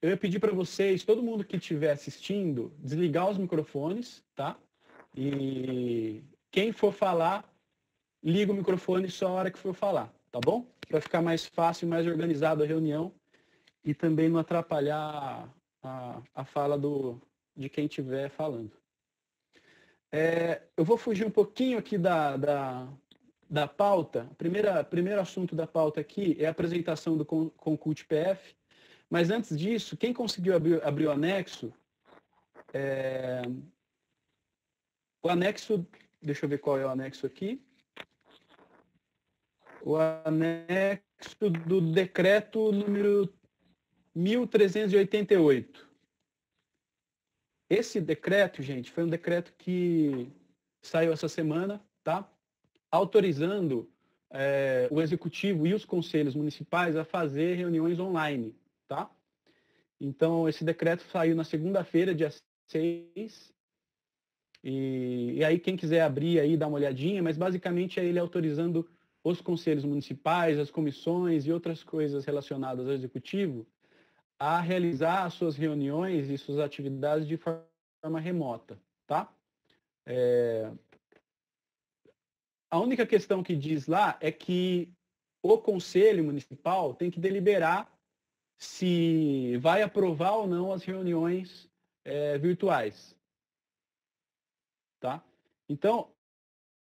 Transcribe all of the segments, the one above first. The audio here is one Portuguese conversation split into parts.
eu ia pedir para vocês, todo mundo que estiver assistindo, desligar os microfones, tá? E quem for falar, liga o microfone só a hora que for falar, tá bom? Para ficar mais fácil, mais organizado a reunião e também não atrapalhar a fala de quem estiver falando. Eu vou fugir um pouquinho aqui da pauta. Primeiro assunto da pauta aqui é a apresentação do Concult PF. Mas antes disso, quem conseguiu abrir o anexo, o anexo, deixa eu ver qual é o anexo aqui. O anexo do decreto número 1388. Esse decreto, gente, foi um decreto que saiu essa semana, tá? Autorizando o executivo e os conselhos municipais a fazer reuniões online, tá? Então, esse decreto saiu na segunda-feira, dia 6, e aí quem quiser abrir aí, dá uma olhadinha, mas basicamente é ele autorizando os conselhos municipais, as comissões e outras coisas relacionadas ao executivo a realizar as suas reuniões e suas atividades de forma remota, tá? A única questão que diz lá é que o conselho municipal tem que deliberar se vai aprovar ou não as reuniões virtuais, tá? Então,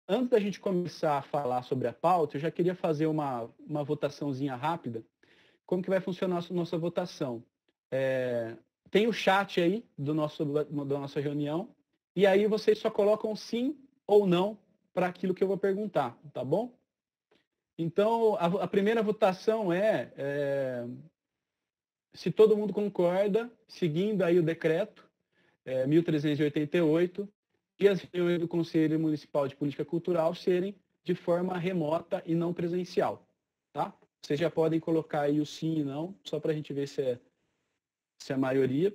antes da gente começar a falar sobre a pauta, eu já queria fazer uma votaçãozinha rápida. Como que vai funcionar a nossa votação? Tem o chat aí da nossa reunião, e aí vocês só colocam sim ou não para aquilo que eu vou perguntar, tá bom? Então, a primeira votação se todo mundo concorda, seguindo aí o decreto 1388, e as reuniões do Conselho Municipal de Política Cultural serem de forma remota e não presencial, tá? Vocês já podem colocar aí o sim e não, só para a gente ver se é a maioria.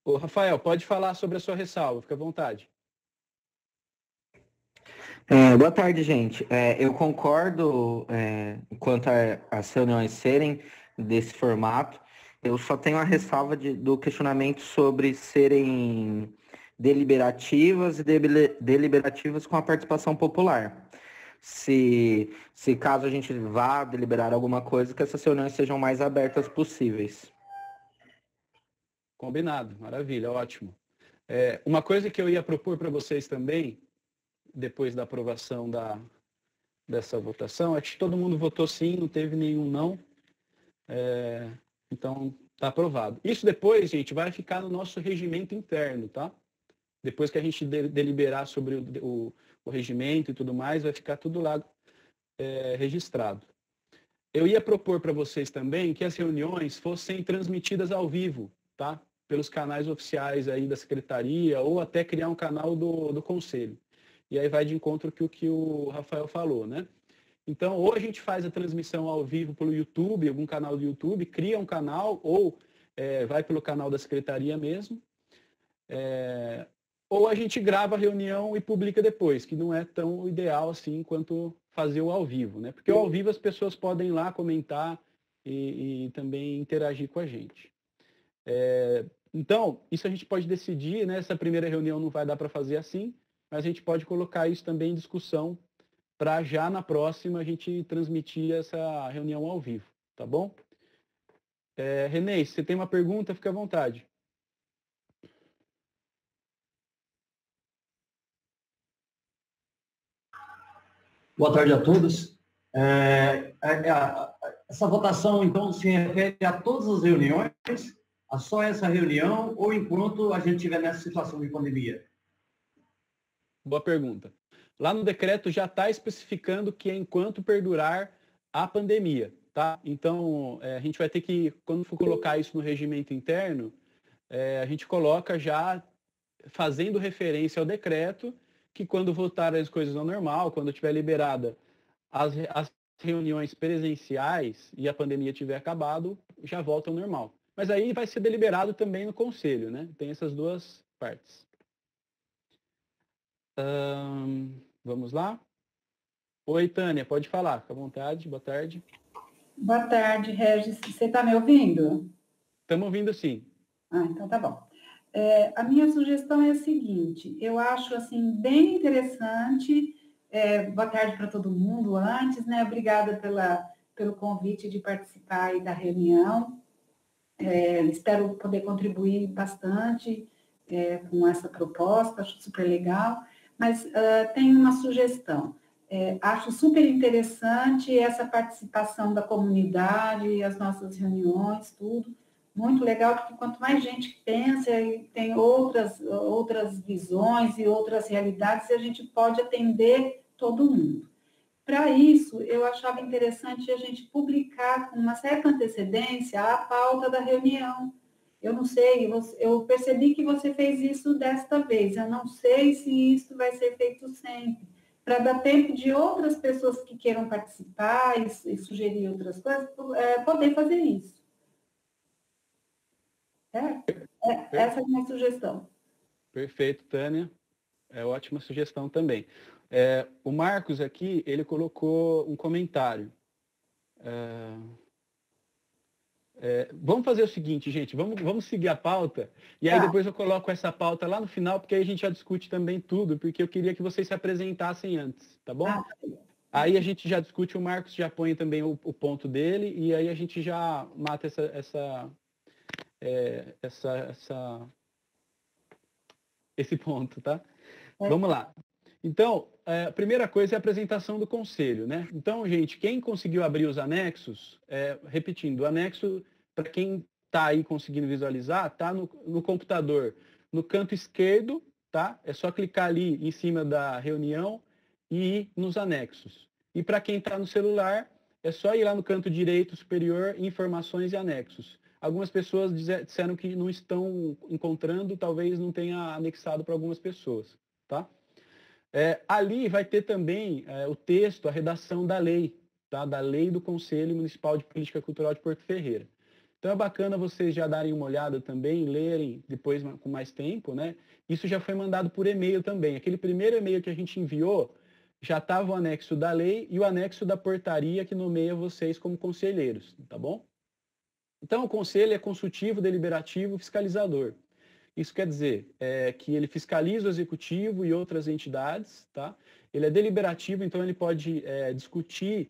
Ô, Rafael, pode falar sobre a sua ressalva, fica à vontade. Boa tarde, gente. Eu concordo quanto às reuniões serem desse formato. Eu só tenho a ressalva do questionamento sobre serem deliberativas e deliberativas com a participação popular. Se caso a gente vá deliberar alguma coisa, que essas reuniões sejam mais abertas possíveis. Combinado, maravilha, ótimo. Uma coisa que eu ia propor para vocês também, depois da aprovação dessa votação, é que todo mundo votou sim, não teve nenhum não. Então, está aprovado. Isso depois, gente, vai ficar no nosso regimento interno, tá? Depois que a gente deliberar sobre o regimento e tudo mais, vai ficar tudo lá registrado. Eu ia propor para vocês também que as reuniões fossem transmitidas ao vivo, tá? Pelos canais oficiais aí da Secretaria, ou até criar um canal do Conselho. E aí vai de encontro com o que o Rafael falou, né? Então, ou a gente faz a transmissão ao vivo pelo YouTube, algum canal do YouTube, cria um canal, ou vai pelo canal da Secretaria mesmo, ou a gente grava a reunião e publica depois, que não é tão ideal assim quanto fazer o ao vivo, né? Porque o ao vivo as pessoas podem ir lá comentar e também interagir com a gente. Então, isso a gente pode decidir, né? Essa primeira reunião não vai dar para fazer assim, mas a gente pode colocar isso também em discussão para já na próxima a gente transmitir essa reunião ao vivo, tá bom? Renê, se você tem uma pergunta, fica à vontade. Boa tarde a todos. Essa votação, então, se refere a todas as reuniões, a só essa reunião, ou enquanto a gente estiver nessa situação de pandemia? Boa pergunta. Lá no decreto já está especificando que é enquanto perdurar a pandemia, tá? Então, a gente vai ter que, quando for colocar isso no regimento interno, a gente coloca já fazendo referência ao decreto, que quando voltar as coisas ao normal, quando tiver liberada as reuniões presenciais e a pandemia tiver acabado, já volta ao normal. Mas aí vai ser deliberado também no conselho, né? Tem essas duas partes. Vamos lá? Oi, Tânia, pode falar, fica à vontade, boa tarde. Boa tarde, Regis. Você está me ouvindo? Estamos ouvindo sim. Então tá bom. A minha sugestão é a seguinte, eu acho assim bem interessante, boa tarde para todo mundo antes, né? Obrigada pelo convite de participar aí da reunião. Espero poder contribuir bastante com essa proposta, acho super legal, mas tenho uma sugestão. Acho super interessante essa participação da comunidade, as nossas reuniões, tudo. Muito legal, porque quanto mais gente pensa e tem outras visões e outras realidades, a gente pode atender todo mundo. Para isso, eu achava interessante a gente publicar com uma certa antecedência a pauta da reunião. Eu não sei, eu percebi que você fez isso desta vez, eu não sei se isso vai ser feito sempre, para dar tempo de outras pessoas que queiram participar e sugerir outras coisas, poder fazer isso. Essa é a minha sugestão. Perfeito, Tânia. É ótima sugestão também. O Marcos aqui, ele colocou um comentário. Vamos fazer o seguinte, gente, vamos seguir a pauta, e aí depois eu coloco essa pauta lá no final, porque aí a gente já discute também tudo, porque eu queria que vocês se apresentassem antes, tá bom? Aí a gente já discute, o Marcos já põe também o ponto dele, e aí a gente já mata esse ponto, tá? Vamos lá. Então, a primeira coisa é a apresentação do conselho, né? Então, gente, quem conseguiu abrir os anexos, repetindo, o anexo, para quem está aí conseguindo visualizar, está no computador, no canto esquerdo, tá? É só clicar ali em cima da reunião e ir nos anexos. E para quem está no celular, é só ir lá no canto direito superior, informações e anexos. Algumas pessoas disseram que não estão encontrando, talvez não tenha anexado para algumas pessoas, tá? Ali vai ter também o texto, a redação da lei, tá? Da lei do Conselho Municipal de Política Cultural de Porto Ferreira. Então é bacana vocês já darem uma olhada também, lerem depois com mais tempo, né? Isso já foi mandado por e-mail também. Aquele primeiro e-mail que a gente enviou, já estava o anexo da lei e o anexo da portaria que nomeia vocês como conselheiros, tá bom? Então o conselho é consultivo, deliberativo, fiscalizador. Isso quer dizer que ele fiscaliza o executivo e outras entidades, tá? Ele é deliberativo, então ele pode discutir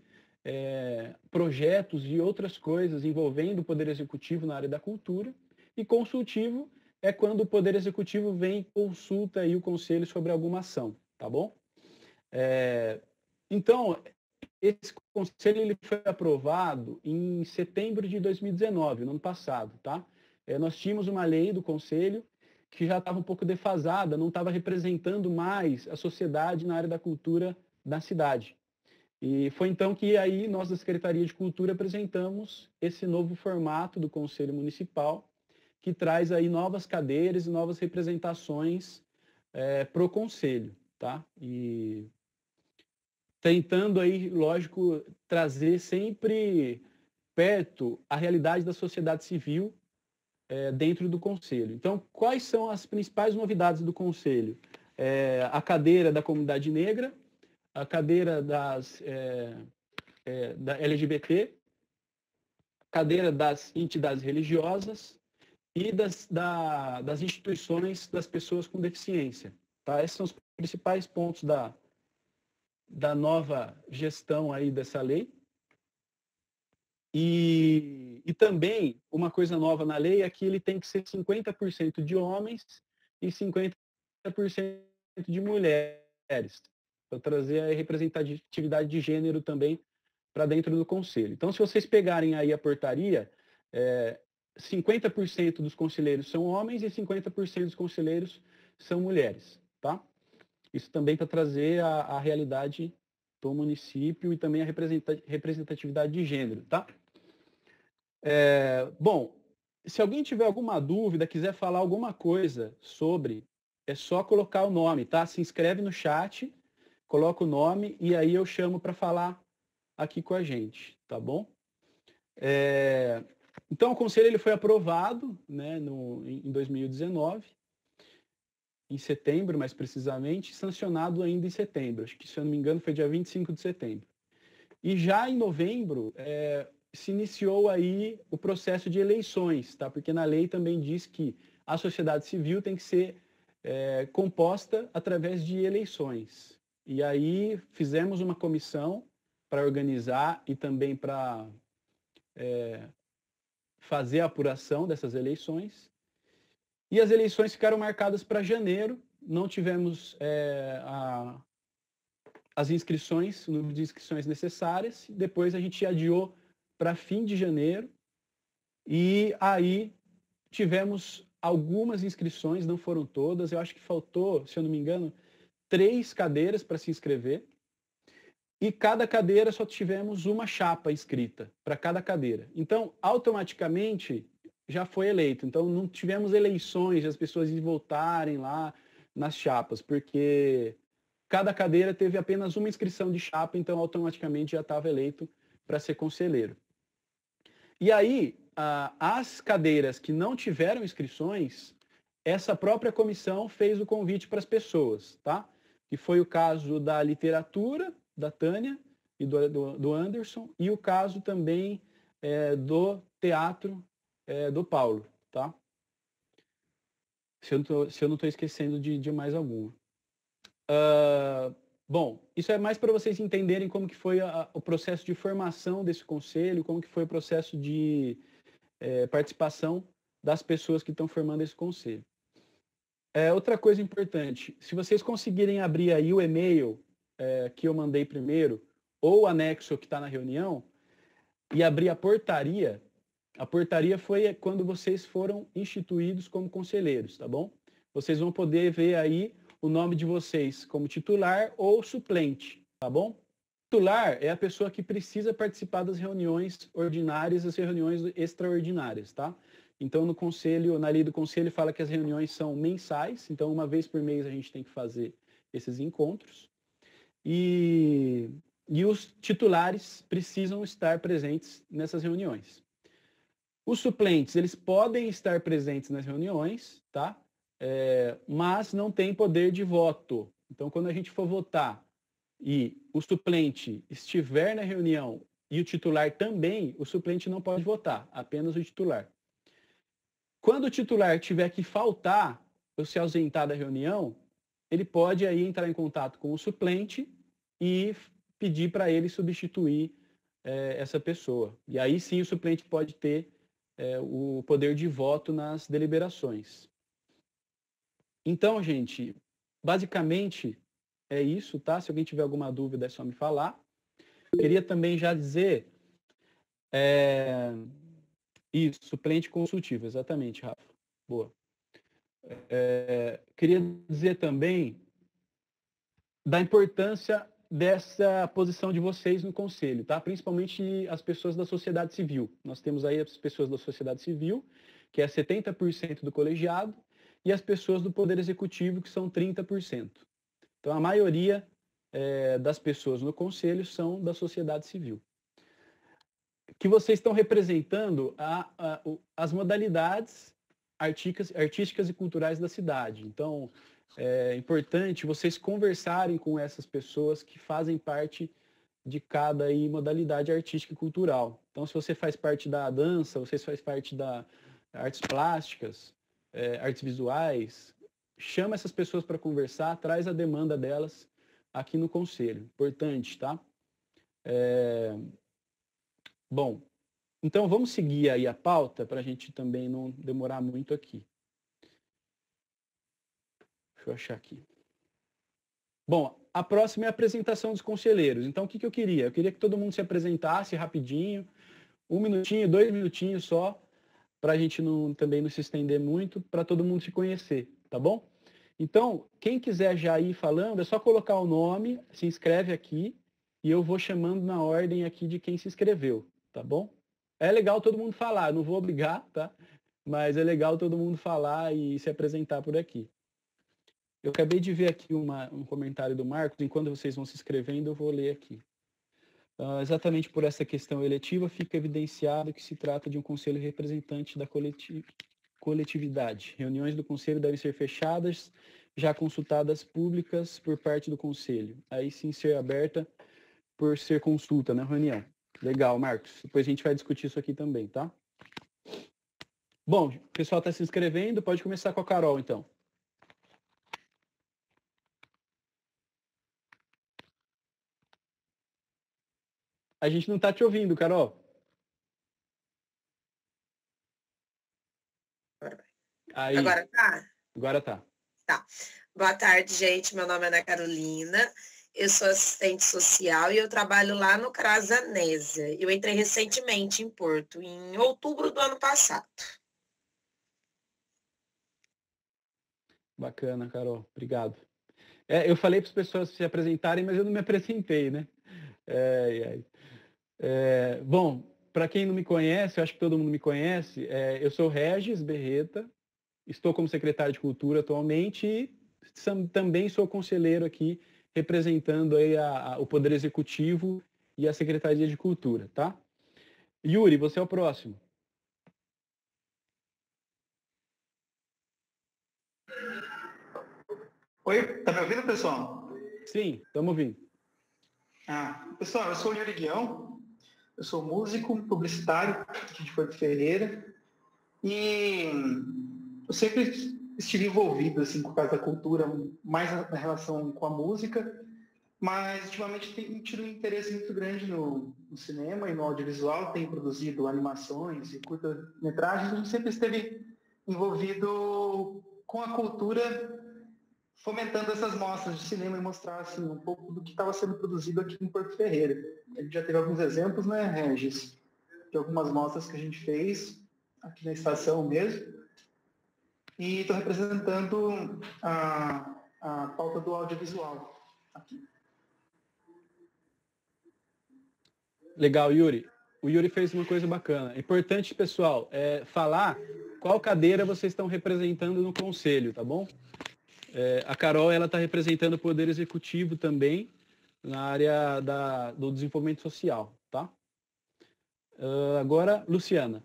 projetos e outras coisas envolvendo o Poder Executivo na área da cultura. E consultivo é quando o Poder Executivo vem e consulta aí o Conselho sobre alguma ação, tá bom? Então, esse conselho ele foi aprovado em setembro de 2019, no ano passado, tá? Nós tínhamos uma lei do conselho que já estava um pouco defasada, não estava representando mais a sociedade na área da cultura da cidade. E foi então que aí nós da Secretaria de Cultura apresentamos esse novo formato do Conselho Municipal, que traz aí novas cadeiras e novas representações para o Conselho, tá? E tentando aí, lógico, trazer sempre perto a realidade da sociedade civil dentro do Conselho. Então, quais são as principais novidades do Conselho? A cadeira da comunidade negra, a cadeira da LGBT, cadeira das entidades religiosas e das instituições das pessoas com deficiência. Tá? Esses são os principais pontos da nova gestão aí dessa lei. E também, uma coisa nova na lei é que ele tem que ser 50% de homens e 50% de mulheres, para trazer a representatividade de gênero também para dentro do conselho. Então, se vocês pegarem aí a portaria, 50% dos conselheiros são homens e 50% dos conselheiros são mulheres, tá? Isso também para trazer a realidade do município e também a representatividade de gênero, tá? Bom, se alguém tiver alguma dúvida, quiser falar alguma coisa sobre, é só colocar o nome, tá? Se inscreve no chat, coloca o nome e aí eu chamo para falar aqui com a gente, tá bom? Então, o conselho ele foi aprovado, né, em 2019, em setembro, mais precisamente, sancionado ainda em setembro. Acho que, se eu não me engano, foi dia 25 de setembro. E já em novembro, se iniciou aí o processo de eleições, tá? Porque na lei também diz que a sociedade civil tem que ser composta através de eleições. E aí fizemos uma comissão para organizar e também para fazer a apuração dessas eleições. E as eleições ficaram marcadas para janeiro, não tivemos as inscrições, o número de inscrições necessárias, depois a gente adiou para fim de janeiro, e aí tivemos algumas inscrições, não foram todas, eu acho que faltou, se eu não me engano, 3 cadeiras para se inscrever, e cada cadeira só tivemos uma chapa inscrita para cada cadeira. Então, automaticamente, já foi eleito. Então, não tivemos eleições de as pessoas voltarem lá nas chapas, porque cada cadeira teve apenas uma inscrição de chapa, então automaticamente já estava eleito para ser conselheiro. E aí, as cadeiras que não tiveram inscrições, essa própria comissão fez o convite para as pessoas, tá? Que foi o caso da literatura, da Tânia e do Anderson, e o caso também do teatro do Paulo, tá? Se eu não estou esquecendo de mais alguma. Bom, isso é mais para vocês entenderem como que foi o processo de formação desse conselho, como que foi o processo de participação das pessoas que estão formando esse conselho. Outra coisa importante, se vocês conseguirem abrir aí o e-mail que eu mandei primeiro, ou o anexo que está na reunião, e abrir a portaria foi quando vocês foram instituídos como conselheiros, tá bom? Vocês vão poder ver aí o nome de vocês como titular ou suplente, tá bom? Titular é a pessoa que precisa participar das reuniões ordinárias e das reuniões extraordinárias, tá? Então, no conselho, na lei do conselho fala que as reuniões são mensais, então uma vez por mês a gente tem que fazer esses encontros. E os titulares precisam estar presentes nessas reuniões. Os suplentes, eles podem estar presentes nas reuniões, tá? Mas não tem poder de voto. Então, quando a gente for votar e o suplente estiver na reunião e o titular também, o suplente não pode votar, apenas o titular. Quando o titular tiver que faltar ou se ausentar da reunião, ele pode aí entrar em contato com o suplente e pedir para ele substituir essa pessoa. E aí sim o suplente pode ter o poder de voto nas deliberações. Então, gente, basicamente é isso, tá? Se alguém tiver alguma dúvida é só me falar. Queria também já dizer... Isso, suplente consultivo, exatamente, Rafa. Boa. Queria dizer também da importância dessa posição de vocês no conselho, tá? Principalmente as pessoas da sociedade civil. Nós temos aí as pessoas da sociedade civil, que é 70% do colegiado, e as pessoas do Poder Executivo, que são 30%. Então, a maioria das pessoas no conselho são da sociedade civil. Que vocês estão representando as modalidades artísticas e culturais da cidade. Então, é importante vocês conversarem com essas pessoas que fazem parte de cada aí, modalidade artística e cultural. Então, se você faz parte da dança, você faz parte da artes plásticas, artes visuais, chama essas pessoas para conversar, traz a demanda delas aqui no conselho. Importante, tá? Bom, então vamos seguir aí a pauta para a gente também não demorar muito aqui. Deixa eu achar aqui. Bom, a próxima é a apresentação dos conselheiros. Então, o que eu queria? Eu queria que todo mundo se apresentasse rapidinho, 1 minutinho, 2 minutinhos só, para a gente também não se estender muito, para todo mundo se conhecer, tá bom? Então, quem quiser já ir falando, é só colocar o nome, se inscreve aqui, e eu vou chamando na ordem aqui de quem se inscreveu, tá bom? É legal todo mundo falar, não vou obrigar, tá? Mas é legal todo mundo falar e se apresentar por aqui. Eu acabei de ver aqui um comentário do Marcos, enquanto vocês vão se inscrevendo, eu vou ler aqui. Exatamente por essa questão eletiva, fica evidenciado que se trata de um conselho representante da coletividade. Reuniões do conselho devem ser fechadas, já consultadas públicas por parte do conselho. Aí sim ser aberta por ser consulta na reunião. Legal, Marcos. Depois a gente vai discutir isso aqui também, tá? Bom, o pessoal está se inscrevendo, pode começar com a Carol, então. A gente não está te ouvindo, Carol. Aí. Agora tá? Agora tá. Tá. Boa tarde, gente. Meu nome é Ana Carolina. Eu sou assistente social e eu trabalho lá no CRAS Anésia. Eu entrei recentemente em Porto, em outubro do ano passado. Bacana, Carol. Obrigado. Eu falei para as pessoas se apresentarem, mas eu não me apresentei, né? Bom, para quem não me conhece, eu acho que todo mundo me conhece, eu sou Regis Berreta, estou como secretário de Cultura atualmente e também sou conselheiro aqui, representando aí o Poder Executivo e a Secretaria de Cultura, tá? Yuri, você é o próximo. Oi, tá me ouvindo, pessoal? Sim, estamos ouvindo. Pessoal, eu sou o Yuri Guião, eu sou músico, publicitário aqui de Porto Ferreira e eu sempre estive envolvido assim, com a Casa da Cultura, mais na relação com a música, mas ultimamente tenho tido um interesse muito grande no cinema e no audiovisual, tenho produzido animações e curta-metragens, a gente sempre esteve envolvido com a cultura, fomentando essas mostras de cinema e mostrar assim, um pouco do que estava sendo produzido aqui em Porto Ferreira. A gente já teve alguns exemplos, né, Regis? De algumas mostras que a gente fez aqui na estação mesmo. E estou representando a pauta do audiovisual aqui. Legal, Yuri. O Yuri fez uma coisa bacana. É importante, pessoal, falar qual cadeira vocês estão representando no conselho, tá bom? A Carol, ela está representando o Poder Executivo também, na área do desenvolvimento social, tá? Agora, Luciana.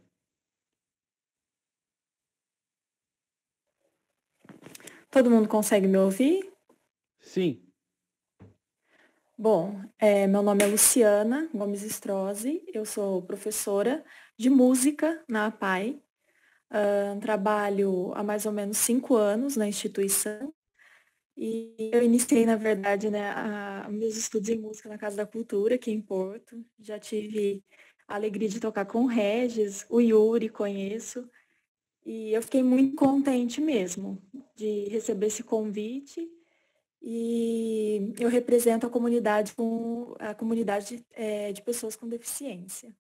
Todo mundo consegue me ouvir? Sim. Bom, meu nome é Luciana Gomes Strozzi, eu sou professora de música na APAE, trabalho há mais ou menos 5 anos na instituição e eu iniciei, na verdade, né, meus estudos em música na Casa da Cultura, aqui em Porto. Já tive a alegria de tocar com o Regis, o Yuri, conheço, e eu fiquei muito contente mesmo de receber esse convite. E eu represento a comunidade de pessoas com deficiência.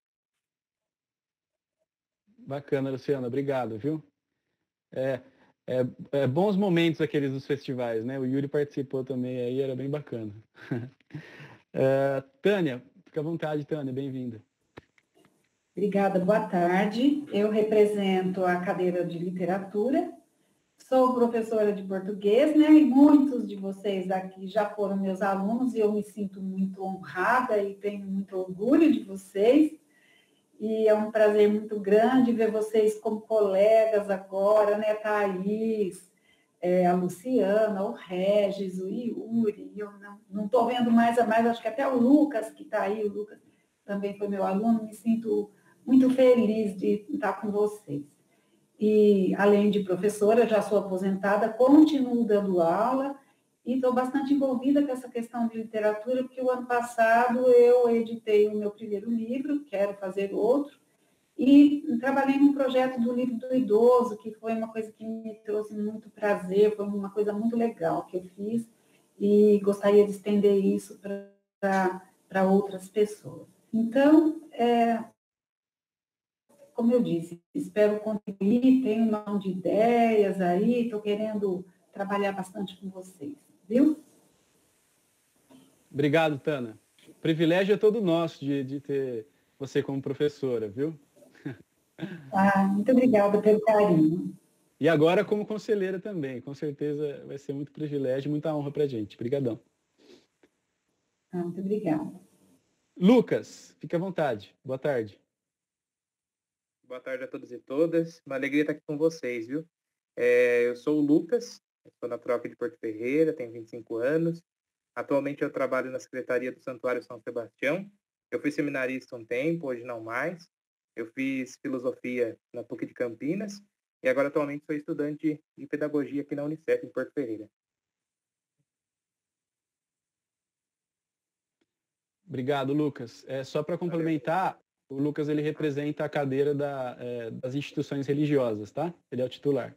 Bacana, Luciana, obrigado, viu? Bons momentos aqueles dos festivais, né? O Yuri participou também aí, era bem bacana. Tânia, fica à vontade, Tânia, bem-vinda. Obrigada, boa tarde. Eu represento a cadeira de literatura. Sou professora de português, né? E muitos de vocês aqui já foram meus alunos e eu me sinto muito honrada e tenho muito orgulho de vocês. E é um prazer muito grande ver vocês como colegas agora, né? Thaís, a Luciana, o Regis, o Yuri. Eu não estou vendo mais, acho que até o Lucas, que está aí, o Lucas também foi meu aluno. Me sinto muito feliz de estar com vocês. E, além de professora, já sou aposentada, continuo dando aula e estou bastante envolvida com essa questão de literatura, porque o ano passado eu editei o meu primeiro livro, quero fazer outro, e trabalhei num projeto do livro do idoso, que foi uma coisa que me trouxe muito prazer, foi uma coisa muito legal que eu fiz, e gostaria de estender isso para outras pessoas. Então, como eu disse, espero contribuir, tenho uma mão de ideias aí, estou querendo trabalhar bastante com vocês, viu? Obrigado, Tana. O privilégio é todo nosso de ter você como professora, viu? Muito obrigada pelo carinho. E agora como conselheira também, com certeza vai ser muito privilégio, muita honra para a gente. Obrigadão. Muito obrigada. Lucas, fique à vontade. Boa tarde. Boa tarde a todos e todas. Uma alegria estar aqui com vocês, viu? Eu sou o Lucas, sou natural aqui de Porto Ferreira, tenho 25 anos. Atualmente eu trabalho na Secretaria do Santuário São Sebastião. Eu fui seminarista um tempo, hoje não mais. Eu fiz filosofia na PUC de Campinas e agora atualmente sou estudante de pedagogia aqui na Unicef, em Porto Ferreira. Obrigado, Lucas. Só para complementar, o Lucas ele representa a cadeira das instituições religiosas, tá? Ele é o titular.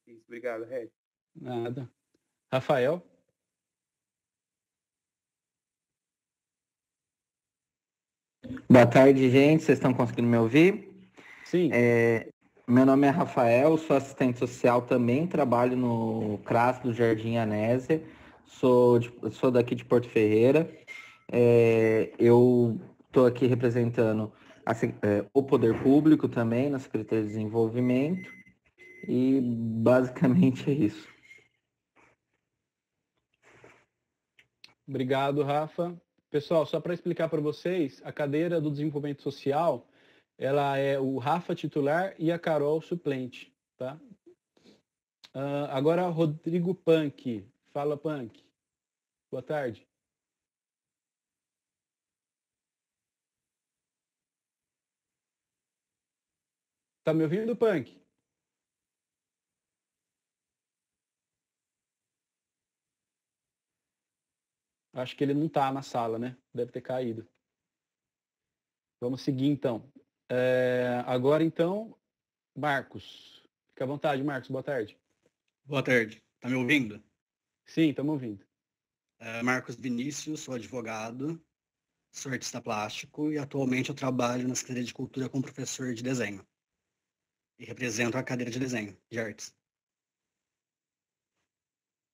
Isso, obrigado, Red. Nada. Rafael? Boa tarde, gente. Vocês estão conseguindo me ouvir? Sim. Meu nome é Rafael, sou assistente social também, trabalho no CRAS do Jardim Anésia, sou daqui de Porto Ferreira. Eu estou aqui representando o poder público também na Secretaria de Desenvolvimento e basicamente é isso. Obrigado, Rafa. Pessoal, só para explicar para vocês, a cadeira do desenvolvimento social, ela é o Rafa titular e a Carol suplente, tá? Agora, Rodrigo Punk. Fala, Punk. Boa tarde. Tá me ouvindo, Punk? Acho que ele não tá na sala, né? Deve ter caído. Vamos seguir, então. Agora, então, Marcos. Fica à vontade, Marcos. Boa tarde. Boa tarde. Tá me ouvindo? Sim, estamos ouvindo. Marcos Vinícius, sou advogado, sou artista plástico e atualmente eu trabalho na Secretaria de Cultura como professor de desenho. E represento a cadeira de desenho, de artes.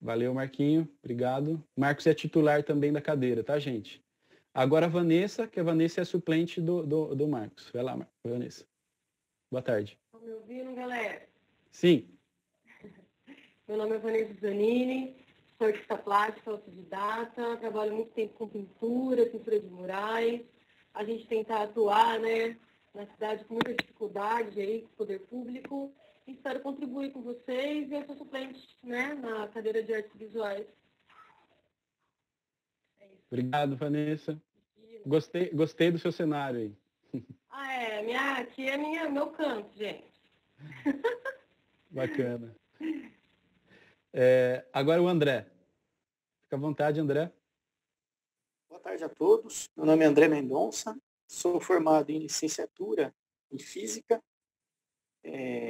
Valeu, Marquinho. Obrigado. Marcos é titular também da cadeira, tá, gente? Agora a Vanessa, que a Vanessa é a suplente do Marcos. Vai lá, Vanessa. Boa tarde. Estão me ouvindo, galera? Sim. Meu nome é Vanessa Zanini, sou artista plástica, autodidata, trabalho muito tempo com pintura de murais. A gente tenta atuar, né, na cidade com muitas dificuldades aí, com o poder público. E espero contribuir com vocês e eu sou suplente, né, na cadeira de artes visuais. É isso. Obrigado, Vanessa. Gostei do seu cenário aí. Aqui é meu canto, gente. Bacana. Agora o André. Fica à vontade, André. Boa tarde a todos. Meu nome é André Mendonça. Sou formado em licenciatura em Física.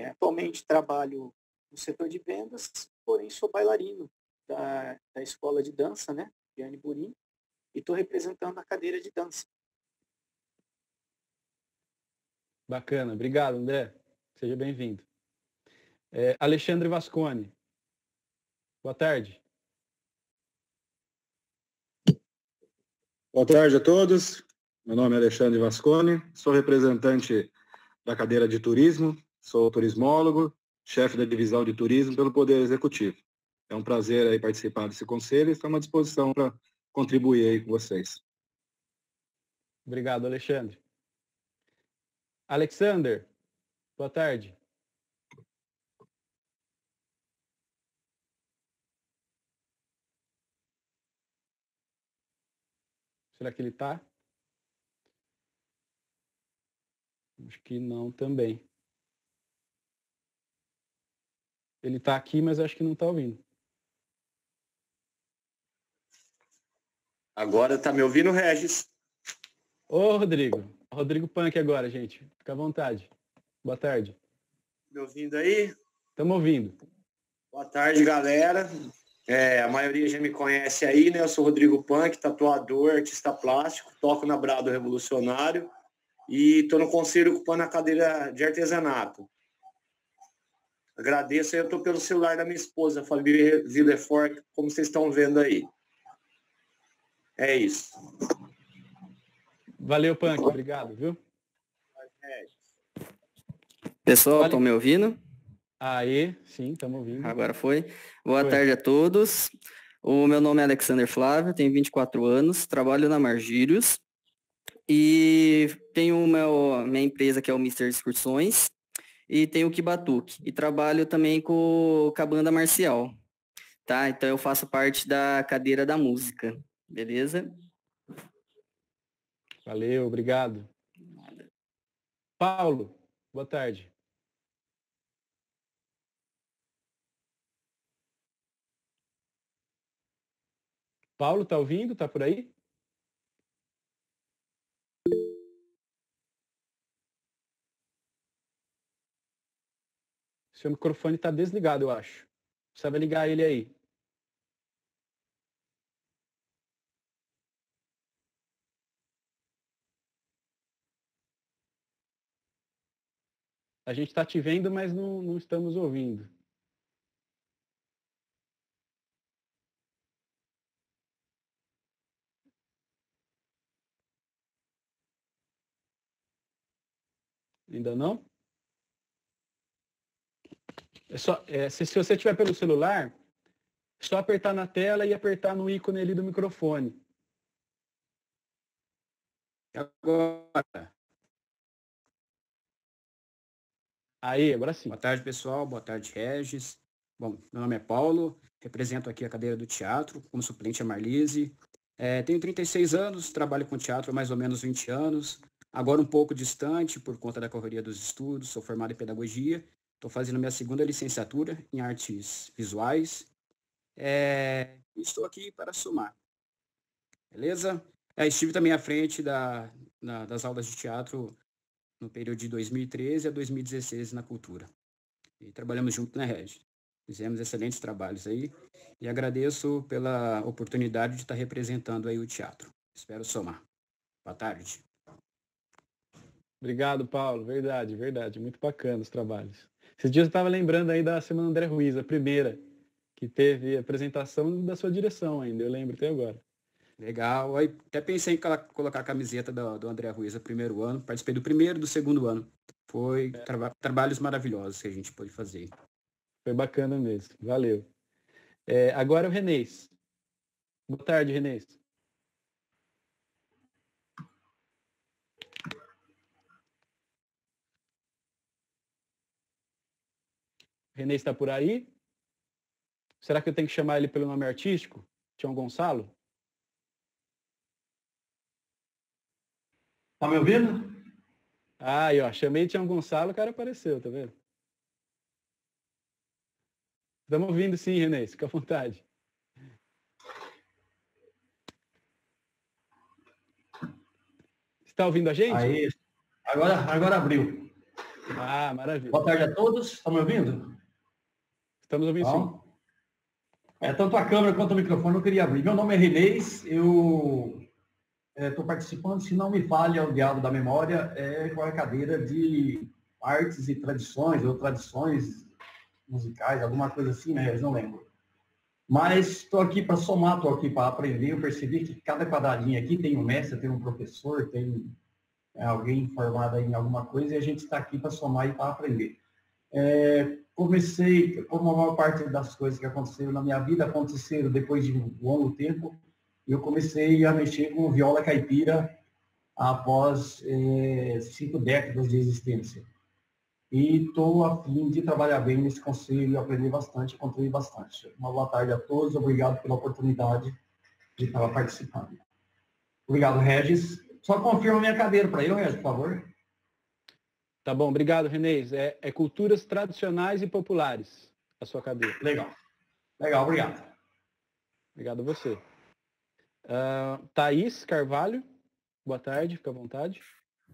Atualmente trabalho no setor de vendas, porém sou bailarino da escola de dança, né, Viane Burim, e estou representando a cadeira de dança. Bacana. Obrigado, André. Seja bem-vindo. Alexandre Vasconi. Boa tarde. Boa tarde a todos. Meu nome é Alexandre Vasconi, sou representante da cadeira de turismo, sou turismólogo, chefe da divisão de turismo pelo Poder Executivo. É um prazer aí participar desse conselho e estou à disposição para contribuir aí com vocês. Obrigado, Alexandre. Alexander, boa tarde. Será que ele está? Acho que não também. Ele está aqui, mas acho que não está ouvindo. Agora tá me ouvindo, Regis? Ô, Rodrigo. Rodrigo Punk agora, gente. Fica à vontade. Boa tarde. Me ouvindo aí? Estamos ouvindo. Boa tarde, galera. A maioria já me conhece aí, né? Eu sou Rodrigo Punk, tatuador, artista plástico, toco na Brado Revolucionário e estou no conselho ocupando a cadeira de artesanato. Agradeço aí, eu estou pelo celular da minha esposa, Fabi Villefort, como vocês estão vendo aí. É isso. Valeu, Punk. Obrigado, viu? Pessoal, estão me ouvindo? Aê, sim, estamos ouvindo. Agora foi. Boa tarde a todos. O meu nome é Alexander Flávio, tenho 24 anos, trabalho na Margírios E tenho minha empresa que é o Mister Excursões e tenho o Kibatuque. E trabalho também com a banda marcial, tá? Então eu faço parte da cadeira da música, beleza? Valeu, obrigado. Paulo, boa tarde. Paulo, tá ouvindo? Tá por aí? Seu microfone está desligado, eu acho. Precisa ligar ele aí. A gente está te vendo, mas não estamos ouvindo. Ainda não? Se você estiver pelo celular, é só apertar na tela e apertar no ícone ali do microfone. Agora. Aí, agora sim. Boa tarde, pessoal. Boa tarde, Regis. Bom, meu nome é Paulo, represento aqui a cadeira do teatro, como suplente a Marlise. Tenho 36 anos, trabalho com teatro há mais ou menos 20 anos. Agora um pouco distante por conta da correria dos estudos, sou formado em pedagogia. Estou fazendo minha segunda licenciatura em artes visuais. Estou aqui para somar. Beleza? Estive também à frente das aulas de teatro no período de 2013 a 2016 na Cultura. E trabalhamos junto na Regi. Fizemos excelentes trabalhos aí. E agradeço pela oportunidade de estar representando aí o teatro. Espero somar. Boa tarde. Obrigado, Paulo. Verdade, verdade. Muito bacana os trabalhos. Esses dias eu estava lembrando aí da Semana André Ruiz, a primeira, que teve a apresentação da sua direção ainda. Eu lembro até agora. Legal. Aí, até pensei em colocar a camiseta do André Ruiz no primeiro ano. Participei do primeiro e do segundo ano. Foi trabalhos maravilhosos que a gente pôde fazer. Foi bacana mesmo. Valeu. Agora o Renês. Boa tarde, Renês. Renês está por aí? Será que eu tenho que chamar ele pelo nome artístico? Tião Gonçalo? Tá me ouvindo? Aí, ó, chamei Tião Gonçalo, o cara apareceu, tá vendo? Estamos ouvindo sim, Renês, fica à vontade. Está ouvindo a gente? Aí, agora abriu. Ah, maravilha. Boa tarde a todos, estão me ouvindo? Estamos ouvindo sim. Tanto a câmera quanto o microfone eu queria abrir. Meu nome é Renês, eu estou participando, se não me falha o diabo da memória, com a cadeira de artes e tradições, ou tradições musicais, alguma coisa assim, né? Eu não lembro. Mas estou aqui para somar, estou aqui para aprender. Eu percebi que cada quadradinho aqui tem um mestre, tem um professor, tem alguém formado em alguma coisa, e a gente está aqui para somar e para aprender. Comecei, como a maior parte das coisas que aconteceram na minha vida aconteceram depois de um longo tempo, eu comecei a mexer com viola caipira após 5 décadas de existência. E estou a fim de trabalhar bem nesse conselho, aprender bastante, contribuir bastante. Uma boa tarde a todos, obrigado pela oportunidade de estar participando. Obrigado, Regis. Só confirma minha cadeira para eu, Regis, por favor. Tá bom, obrigado, Renês. É culturas tradicionais e populares, a sua cadeira. Legal. Legal, obrigado. Obrigado a você. Thaís Carvalho, boa tarde, fica à vontade.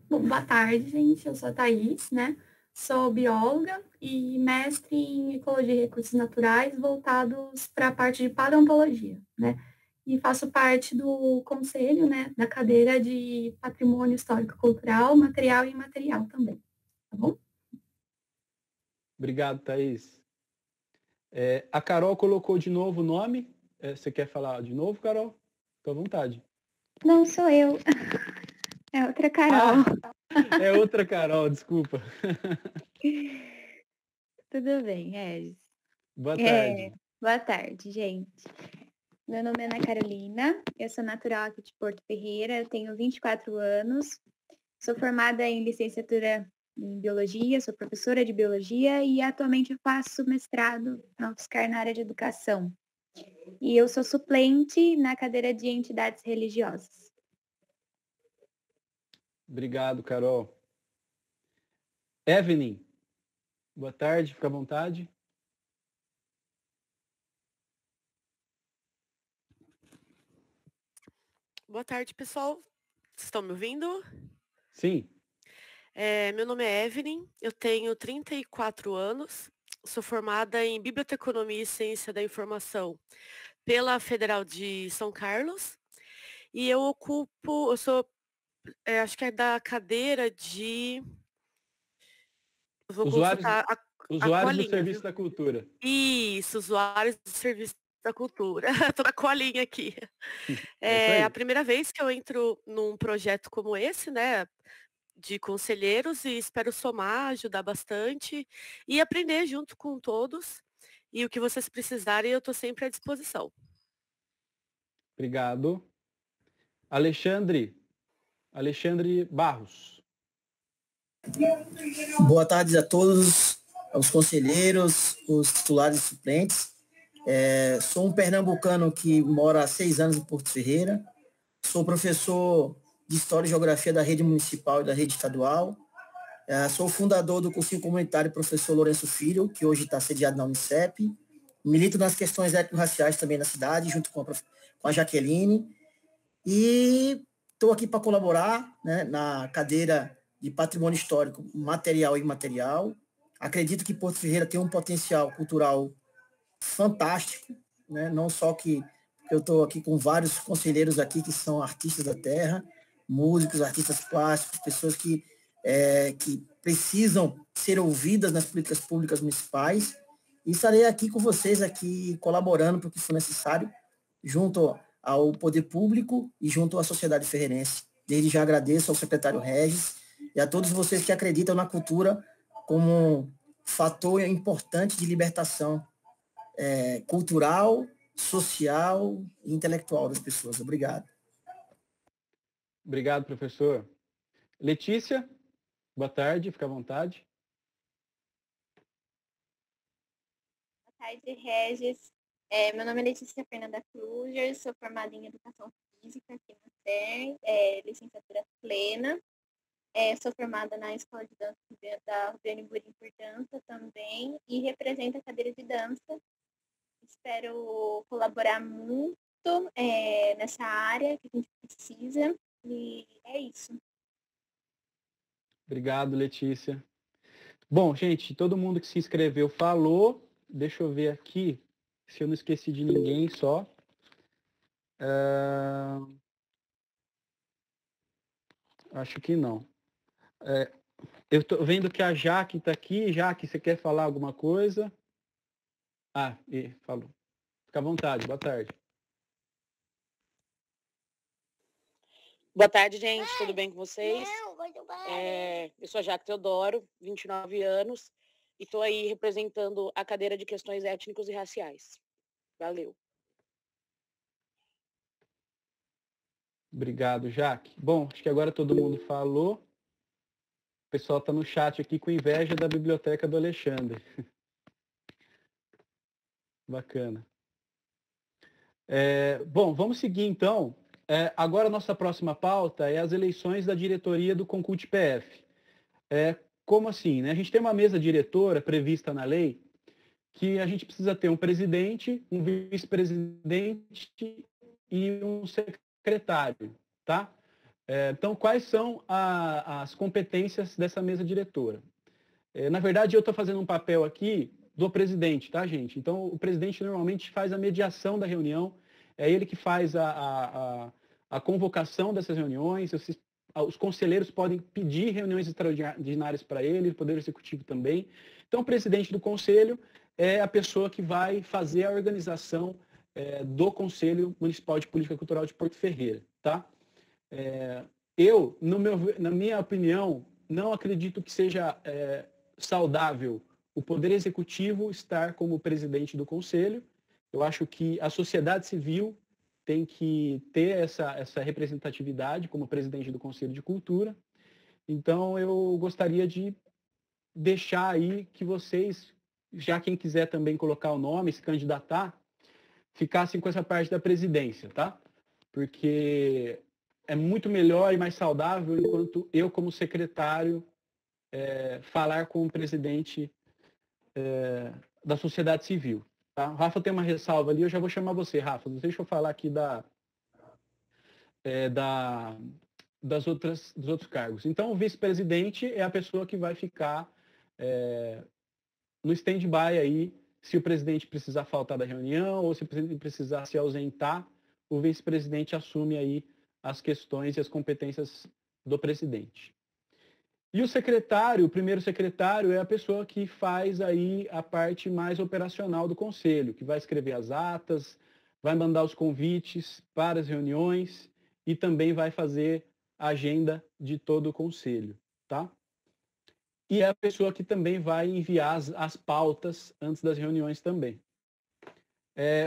Bom, boa tarde, gente. Eu sou a Thaís, né? Sou bióloga e mestre em Ecologia e Recursos Naturais voltados para a parte de paleontologia, né? E faço parte do conselho, né, da cadeira de Patrimônio Histórico-Cultural, Material e Imaterial também, tá bom? Obrigado, Thaís. A Carol colocou de novo o nome. Você quer falar de novo, Carol? Fica à vontade. Não, sou eu. É outra Carol. É outra Carol, desculpa. Tudo bem, Regis. Boa tarde. Boa tarde, gente. Meu nome é Ana Carolina, eu sou natural aqui de Porto Ferreira, eu tenho 24 anos, sou formada em licenciatura em Biologia, sou professora de Biologia e atualmente eu faço mestrado na UFSCar na área de Educação. E eu sou suplente na cadeira de Entidades Religiosas. Obrigado, Carol. Evelyn, boa tarde, fica à vontade. Boa tarde, pessoal. Vocês estão me ouvindo? Sim. Meu nome é Evelyn, eu tenho 34 anos, sou formada em Biblioteconomia e Ciência da Informação pela Federal de São Carlos e eu sou, acho que é da cadeira de... Vou consultar Usuários do colinha, Serviço viu? da Cultura. Isso, usuários do Serviço da Cultura. Tô com a colinha aqui. É a primeira vez que eu entro num projeto como esse, né, de conselheiros, e espero somar, ajudar bastante e aprender junto com todos. E o que vocês precisarem, eu estou sempre à disposição. Obrigado. Alexandre Barros. Boa tarde a todos, aos conselheiros, os titulares e suplentes. Sou um pernambucano que mora há 6 anos em Porto Ferreira. Sou professor de História e Geografia da rede municipal e da rede estadual. Sou fundador do cursinho comunitário Professor Lourenço Filho, que hoje está sediado na Unicep. Milito nas questões étnico-raciais também na cidade, junto com a Jaqueline. E estou aqui para colaborar, né, na cadeira de Patrimônio Histórico Material e Imaterial. Acredito que Porto Ferreira tem um potencial cultural fantástico, né? Não só que eu estou aqui com vários conselheiros aqui que são artistas da terra, músicos, artistas plásticos, pessoas que precisam ser ouvidas nas políticas públicas municipais, e estarei aqui com vocês, aqui colaborando para o que for necessário, junto ao poder público e junto à sociedade ferreirense. Desde já agradeço ao secretário Regis e a todos vocês que acreditam na cultura como um fator importante de libertação cultural, social e intelectual das pessoas. Obrigado. Obrigado, professor. Letícia, boa tarde, fica à vontade. Boa tarde, Regis. Meu nome é Letícia Fernanda Kruger, sou formada em Educação Física aqui na SER, licenciatura plena. Sou formada na Escola de Dança da Rubiane Burim por Dança também e represento a cadeira de dança. Espero colaborar muito nessa área que a gente precisa e é isso. Obrigado, Letícia. Bom, gente, todo mundo que se inscreveu falou. Deixa eu ver aqui se eu não esqueci de ninguém só. Acho que não. Eu estou vendo que a Jaque está aqui. Jaque, você quer falar alguma coisa? Falou. Fica à vontade, boa tarde. Boa tarde, gente. Tudo bem com vocês? Eu sou a Jaque Teodoro, 29 anos, e estou aí representando a cadeira de questões étnicos e raciais. Valeu. Obrigado, Jaque. Bom, acho que agora todo mundo falou. O pessoal está no chat aqui com inveja da biblioteca do Alexandre. Bacana. Bom, vamos seguir então. Agora a nossa próxima pauta é as eleições da diretoria do Concult PF. Como assim, né? A gente tem uma mesa diretora prevista na lei que a gente precisa ter um presidente, um vice-presidente e um secretário, tá? Então, quais são as competências dessa mesa diretora? Na verdade, eu estou fazendo um papel aqui do presidente, tá, gente? Então, o presidente normalmente faz a mediação da reunião, é ele que faz a convocação dessas reuniões, os conselheiros podem pedir reuniões extraordinárias para ele, o Poder Executivo também. Então, o presidente do conselho é a pessoa que vai fazer a organização do Conselho Municipal de Política Cultural de Porto Ferreira, tá? Eu, na minha opinião, não acredito que seja saudável o Poder Executivo estar como presidente do Conselho. Eu acho que a sociedade civil tem que ter essa representatividade como presidente do Conselho de Cultura. Então, eu gostaria de deixar aí que vocês, já quem quiser também colocar o nome, se candidatar, ficassem com essa parte da presidência, tá? Porque é muito melhor e mais saudável enquanto eu, como secretário, falar com o presidente da sociedade civil. Tá? O Rafa tem uma ressalva ali, eu já vou chamar você, Rafa. Deixa eu falar aqui dos outros cargos. Então, o vice-presidente é a pessoa que vai ficar no stand-by aí, se o presidente precisar faltar da reunião ou se o presidente precisar se ausentar, o vice-presidente assume aí as questões e as competências do presidente. E o secretário, o primeiro secretário, é a pessoa que faz aí a parte mais operacional do conselho, que vai escrever as atas, vai mandar os convites para as reuniões e também vai fazer a agenda de todo o conselho, tá? E é a pessoa que também vai enviar as pautas antes das reuniões também.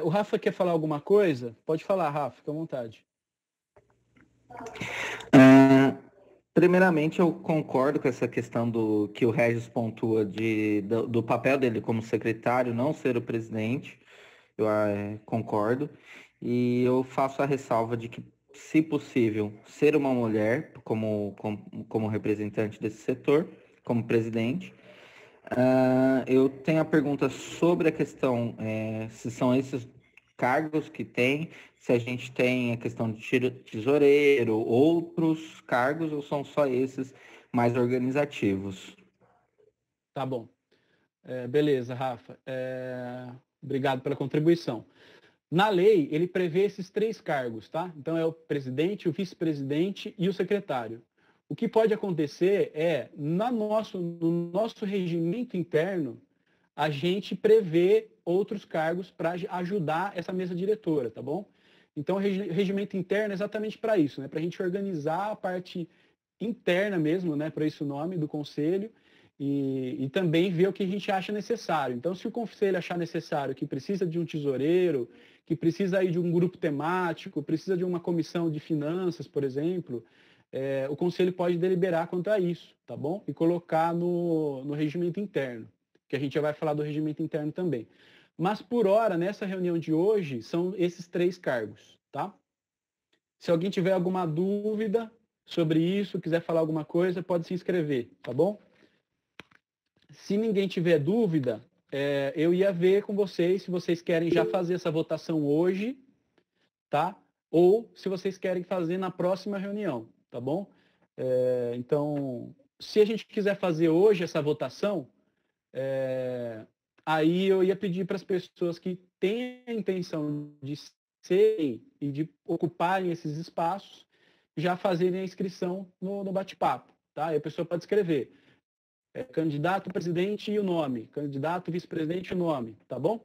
O Rafa quer falar alguma coisa? Pode falar, Rafa, fica à vontade. Primeiramente, eu concordo com essa questão que o Regis pontua do papel dele como secretário, não ser o presidente. Eu concordo. E eu faço a ressalva de que, se possível, ser uma mulher como representante desse setor, como presidente. Eu tenho a pergunta sobre a questão se são esses cargos que tem, se a gente tem a questão de tesoureiro, outros cargos, ou são só esses mais organizativos? Tá bom. Beleza, Rafa. Obrigado pela contribuição. Na lei, ele prevê esses 3 cargos, tá? Então, é o presidente, o vice-presidente e o secretário. O que pode acontecer no nosso regimento interno, a gente prevê outros cargos para ajudar essa mesa diretora, tá bom? Então, o regimento interno é exatamente para isso, né? Para a gente organizar a parte interna mesmo, né? Para isso o nome do conselho, e também ver o que a gente acha necessário. Então, se o conselho achar necessário que precisa de um tesoureiro, que precisa aí de um grupo temático, precisa de uma comissão de finanças, por exemplo, o conselho pode deliberar quanto a isso, tá bom? E colocar no regimento interno, que a gente já vai falar do regimento interno também. Mas, por hora, nessa reunião de hoje, são esses 3 cargos, tá? Se alguém tiver alguma dúvida sobre isso, quiser falar alguma coisa, pode se inscrever, tá bom? Se ninguém tiver dúvida, eu ia ver com vocês se vocês querem já fazer essa votação hoje, tá? Ou se vocês querem fazer na próxima reunião, tá bom? Então, se a gente quiser fazer hoje essa votação, aí eu ia pedir para as pessoas que têm a intenção de serem e de ocuparem esses espaços, já fazerem a inscrição no bate-papo, tá? E a pessoa pode escrever candidato presidente e o nome, candidato vice-presidente e o nome, tá bom?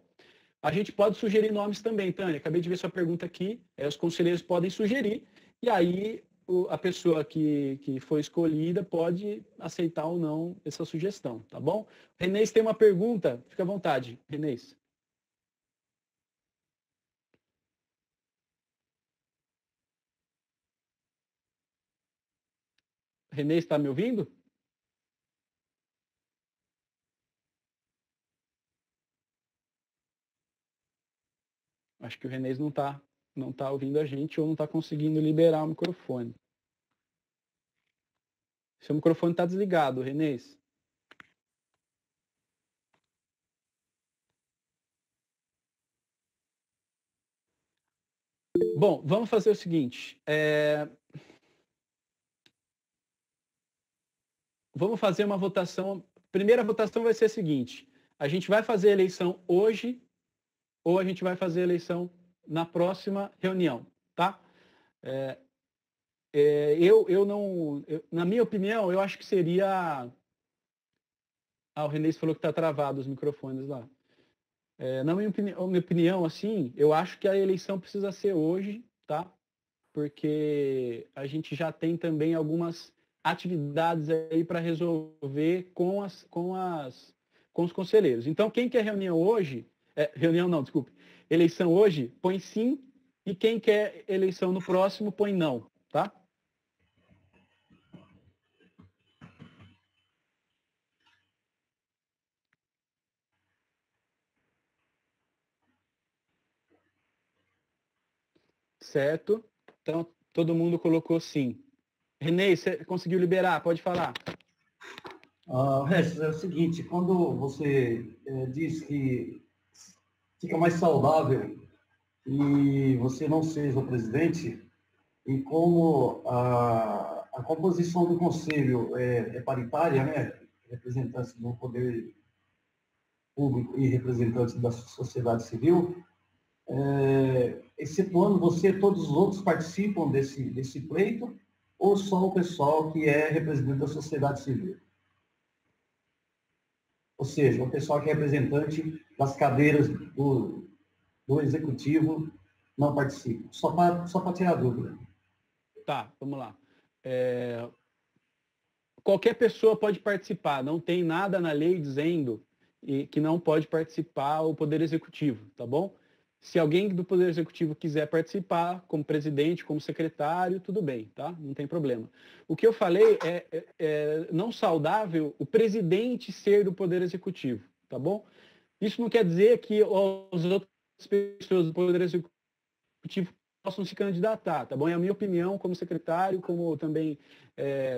A gente pode sugerir nomes também, Tânia. Acabei de ver sua pergunta aqui. Os conselheiros podem sugerir, e aí a pessoa que foi escolhida pode aceitar ou não essa sugestão, tá bom? Renês tem uma pergunta, fica à vontade, Renês. Renês, está me ouvindo? Acho que o Renês não tá ouvindo a gente ou não está conseguindo liberar o microfone. Seu microfone está desligado, Renês. Bom, vamos fazer o seguinte. Vamos fazer uma votação. Primeira votação vai ser a seguinte. A gente vai fazer a eleição hoje ou a gente vai fazer a eleição na próxima reunião, tá? Na minha opinião, eu acho que seria... o Renês falou que está travado os microfones lá. Na minha opinião, assim, eu acho que a eleição precisa ser hoje, tá? Porque a gente já tem também algumas atividades aí para resolver com os conselheiros. Então, quem quer reunião hoje... eleição hoje, põe sim E quem quer eleição no próximo, põe não, tá? Certo? Então, todo mundo colocou sim. Renê, você conseguiu liberar? Pode falar. Regis, é o seguinte, quando você diz que fica mais saudável e você não seja o presidente, e como a composição do conselho é paritária, né? Representantes do poder público e representantes da sociedade civil, excetuando você, todos os outros participam desse pleito, ou só o pessoal que é representante da sociedade civil? Ou seja, o pessoal que é representante das cadeiras do executivo não participa. Só para tirar dúvida. Tá, vamos lá. Qualquer pessoa pode participar, não tem nada na lei dizendo que não pode participar o Poder Executivo, tá bom? Se alguém do Poder Executivo quiser participar, como presidente, como secretário, tudo bem, tá? Não tem problema. O que eu falei é não saudável o presidente ser do Poder Executivo, tá bom? Isso não quer dizer que as outras pessoas do Poder Executivo possam se candidatar, tá bom? É a minha opinião como secretário, como também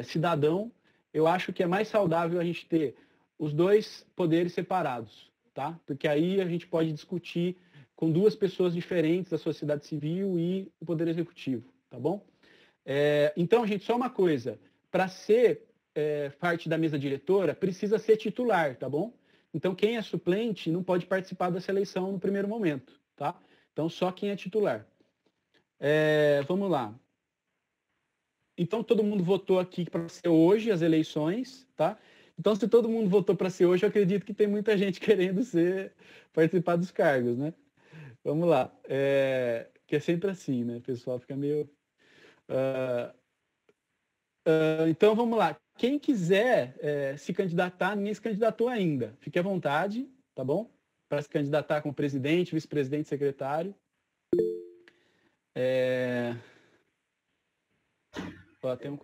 cidadão. Eu acho que é mais saudável a gente ter os dois poderes separados, tá? Porque aí a gente pode discutir com duas pessoas diferentes da sociedade civil e o Poder Executivo, tá bom? Então, gente, só uma coisa. Para ser parte da mesa diretora, precisa ser titular, tá bom? Então, quem é suplente não pode participar dessa eleição no primeiro momento, tá? Então, só quem é titular. Vamos lá. Então, todo mundo votou aqui para ser hoje as eleições, tá? Então, se todo mundo votou para ser hoje, eu acredito que tem muita gente querendo participar dos cargos, né? Vamos lá. Que é sempre assim, né? O pessoal fica meio... então, vamos lá. Quem quiser se candidatar, ninguém se candidatou ainda. Fique à vontade, tá bom? Para se candidatar como presidente, vice-presidente, secretário.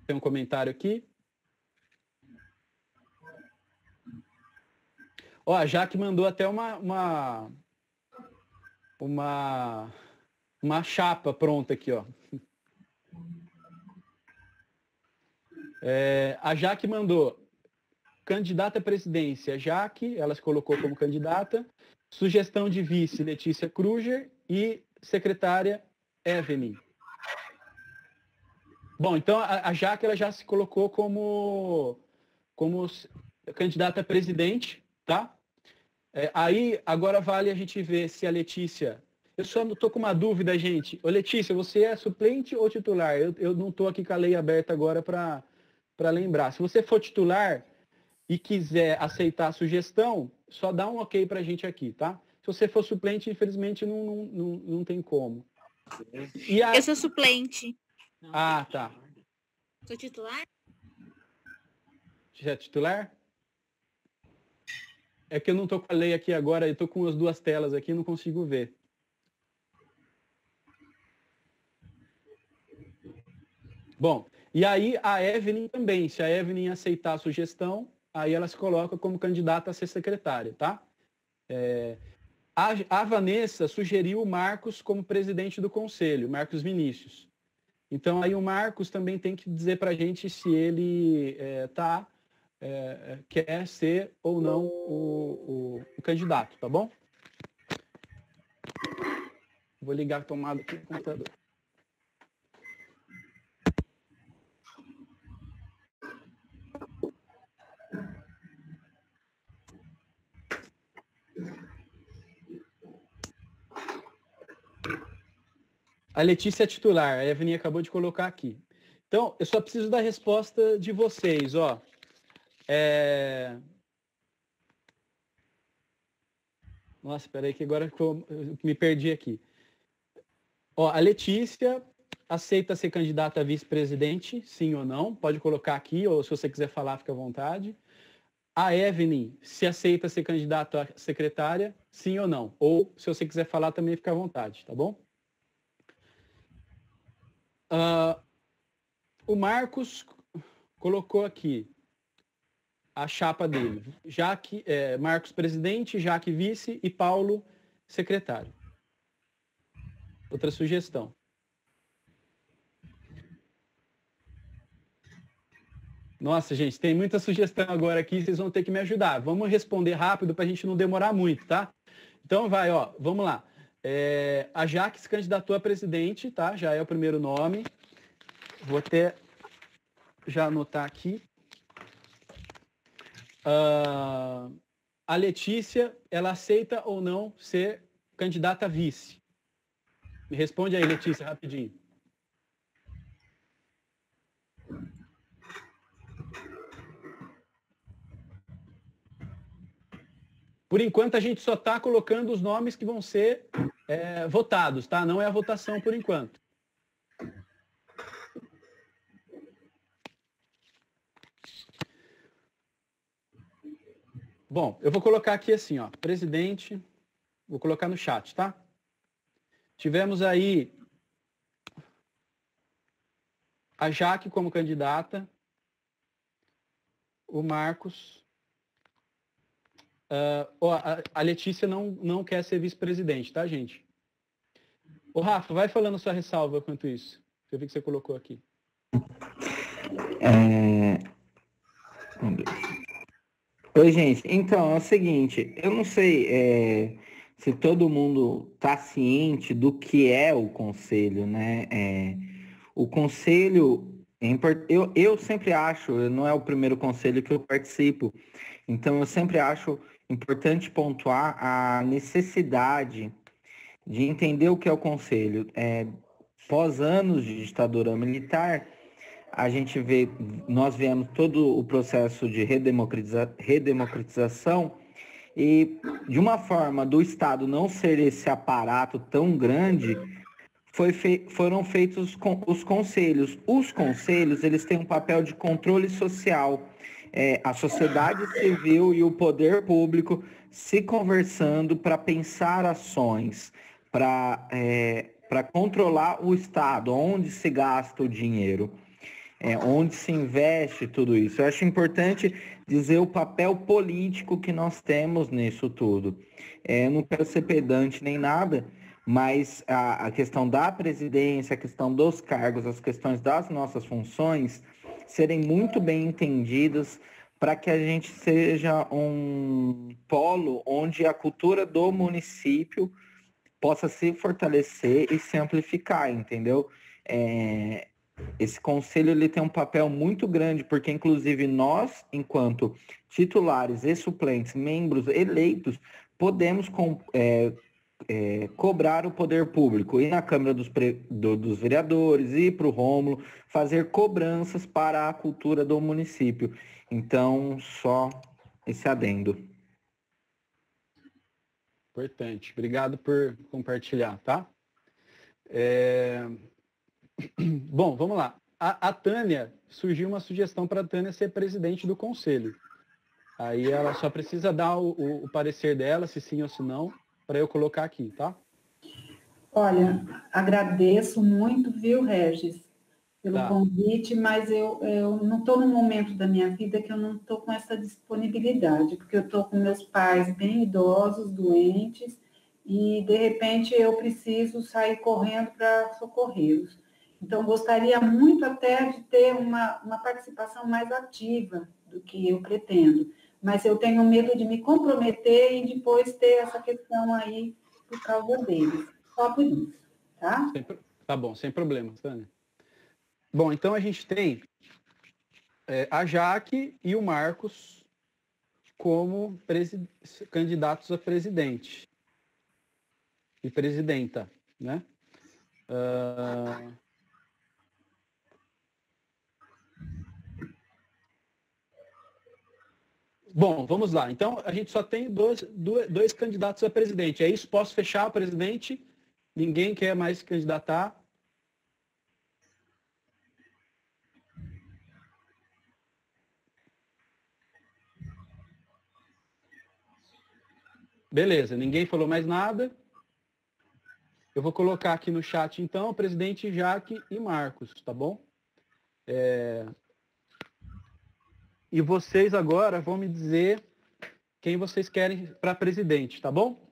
Tem um comentário aqui. Ó, a Jaque mandou até uma chapa pronta aqui, ó. A Jaque mandou candidata à presidência, Jaque, ela se colocou como candidata, sugestão de vice, Letícia Kruger, e secretária, Evelyn. Bom, então a Jaque ela já se colocou como candidata a presidente, tá? Aí, agora vale a gente ver se a Letícia... Eu só estou com uma dúvida, gente. Ô, Letícia, você é suplente ou titular? Eu não estou aqui com a lei aberta agora para lembrar. Se você for titular e quiser aceitar a sugestão, só dá um ok para a gente aqui, tá? Se você for suplente, infelizmente, não tem como. Eu sou suplente. Ah, tá. Sou titular? Você é titular? É que eu não estou com a lei aqui agora, eu estou com as duas telas aqui e não consigo ver. Bom, e aí a Evelyn também, se a Evelyn aceitar a sugestão, aí ela se coloca como candidata a ser secretária, tá? A Vanessa sugeriu o Marcos como presidente do conselho, Marcos Vinícius. Então aí o Marcos também tem que dizer para a gente se ele quer ser ou não o candidato, tá bom? Vou ligar a tomada aqui no computador. A Letícia é titular, a Evelyn acabou de colocar aqui. Então, eu só preciso da resposta de vocês, ó. Nossa, espera aí que agora eu me perdi aqui. Ó, a Letícia aceita ser candidata a vice-presidente, sim ou não? Pode colocar aqui, ou se você quiser falar, fica à vontade. A Evelyn, se aceita ser candidata a secretária, sim ou não? Ou, se você quiser falar, também fica à vontade, tá bom? O Marcos colocou aqui a chapa dele. Marcos presidente, Jaque vice e Paulo secretário. Outra sugestão. Nossa, gente, tem muita sugestão agora aqui, vocês vão ter que me ajudar. Vamos responder rápido para a gente não demorar muito, tá? Então vai, ó, vamos lá. A Jaque se candidatou a presidente, tá? Já é o primeiro nome. Vou até já anotar aqui. A Letícia, ela aceita ou não ser candidata a vice? Me responde aí, Letícia, rapidinho. Por enquanto, a gente só está colocando os nomes que vão ser votados, tá? Não é a votação por enquanto. Bom, eu vou colocar aqui assim, ó, presidente, vou colocar no chat, tá? Tivemos aí a Jaque como candidata, o Marcos, a Letícia não quer ser vice-presidente, tá, gente? Ô, Rafa, vai falando sua ressalva quanto isso. Eu vi que você colocou aqui. Oi, gente. Então, é o seguinte, eu não sei se todo mundo está ciente do que é o conselho, né? O conselho, eu sempre acho, não é o primeiro conselho que eu participo, então eu sempre acho importante pontuar a necessidade de entender o que é o conselho. Pós anos de ditadura militar, nós vemos todo o processo de redemocratização e, de uma forma do Estado não ser esse aparato tão grande, foram feitos os conselhos. Os conselhos, eles têm um papel de controle social. A sociedade civil e o poder público se conversando para pensar ações, para controlar o Estado, onde se gasta o dinheiro. Onde se investe tudo isso. Eu acho importante dizer o papel político que nós temos nisso tudo. Eu não quero ser pedante nem nada, mas a questão da presidência, a questão dos cargos, as questões das nossas funções serem muito bem entendidas para que a gente seja um polo onde a cultura do município possa se fortalecer e se amplificar, entendeu? Esse conselho ele tem um papel muito grande, porque inclusive nós, enquanto titulares e suplentes, membros eleitos, podemos cobrar o poder público, ir na Câmara dos Vereadores, ir para o Rômulo, fazer cobranças para a cultura do município. Então, só esse adendo. Importante. Obrigado por compartilhar, tá? Bom, vamos lá. A Tânia, surgiu uma sugestão para a Tânia ser presidente do conselho. Aí ela só precisa dar o parecer dela, se sim ou se não, para eu colocar aqui, tá? Olha, agradeço muito, viu, Regis, pelo convite, mas eu não estou num momento da minha vida que eu não estou com essa disponibilidade, porque eu estou com meus pais bem idosos, doentes, e, de repente, eu preciso sair correndo para socorrê-los. Então, gostaria muito até de ter uma participação mais ativa do que eu pretendo, mas eu tenho medo de me comprometer e depois ter essa questão aí por causa deles. Só por isso, tá? Tá bom, sem problema, Tânia. Bom, então a gente tem a Jaque e o Marcos como candidatos a presidente e presidenta, né? Bom, vamos lá. Então, a gente só tem dois candidatos a presidente. É isso? Posso fechar o presidente? Ninguém quer mais se candidatar? Beleza, ninguém falou mais nada. Eu vou colocar aqui no chat, então, o presidente Jaque e Marcos, tá bom? E vocês agora vão me dizer quem vocês querem para presidente, tá bom?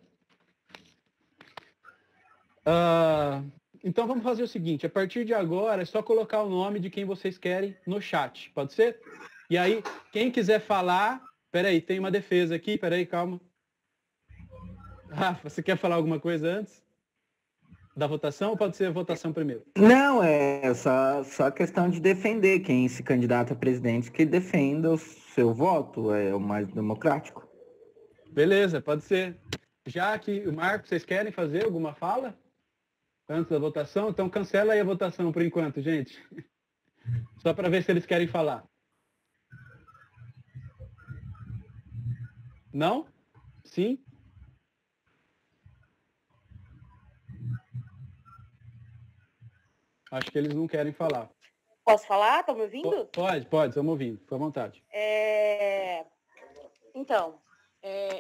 Então vamos fazer o seguinte, a partir de agora é só colocar o nome de quem vocês querem no chat, pode ser? E aí, quem quiser falar... Peraí, tem uma defesa aqui, peraí, calma. Rafa, você quer falar alguma coisa antes da votação ou pode ser a votação primeiro? Não, é só questão de defender quem se candidata a presidente, que defenda o seu voto, é o mais democrático. Beleza, pode ser. Já que o Marcos, vocês querem fazer alguma fala antes da votação? Então cancela aí a votação por enquanto, gente. Só para ver se eles querem falar. Não? Sim? Acho que eles não querem falar. Posso falar? Estão me ouvindo? Pode, estamos ouvindo. Fica à vontade. Então,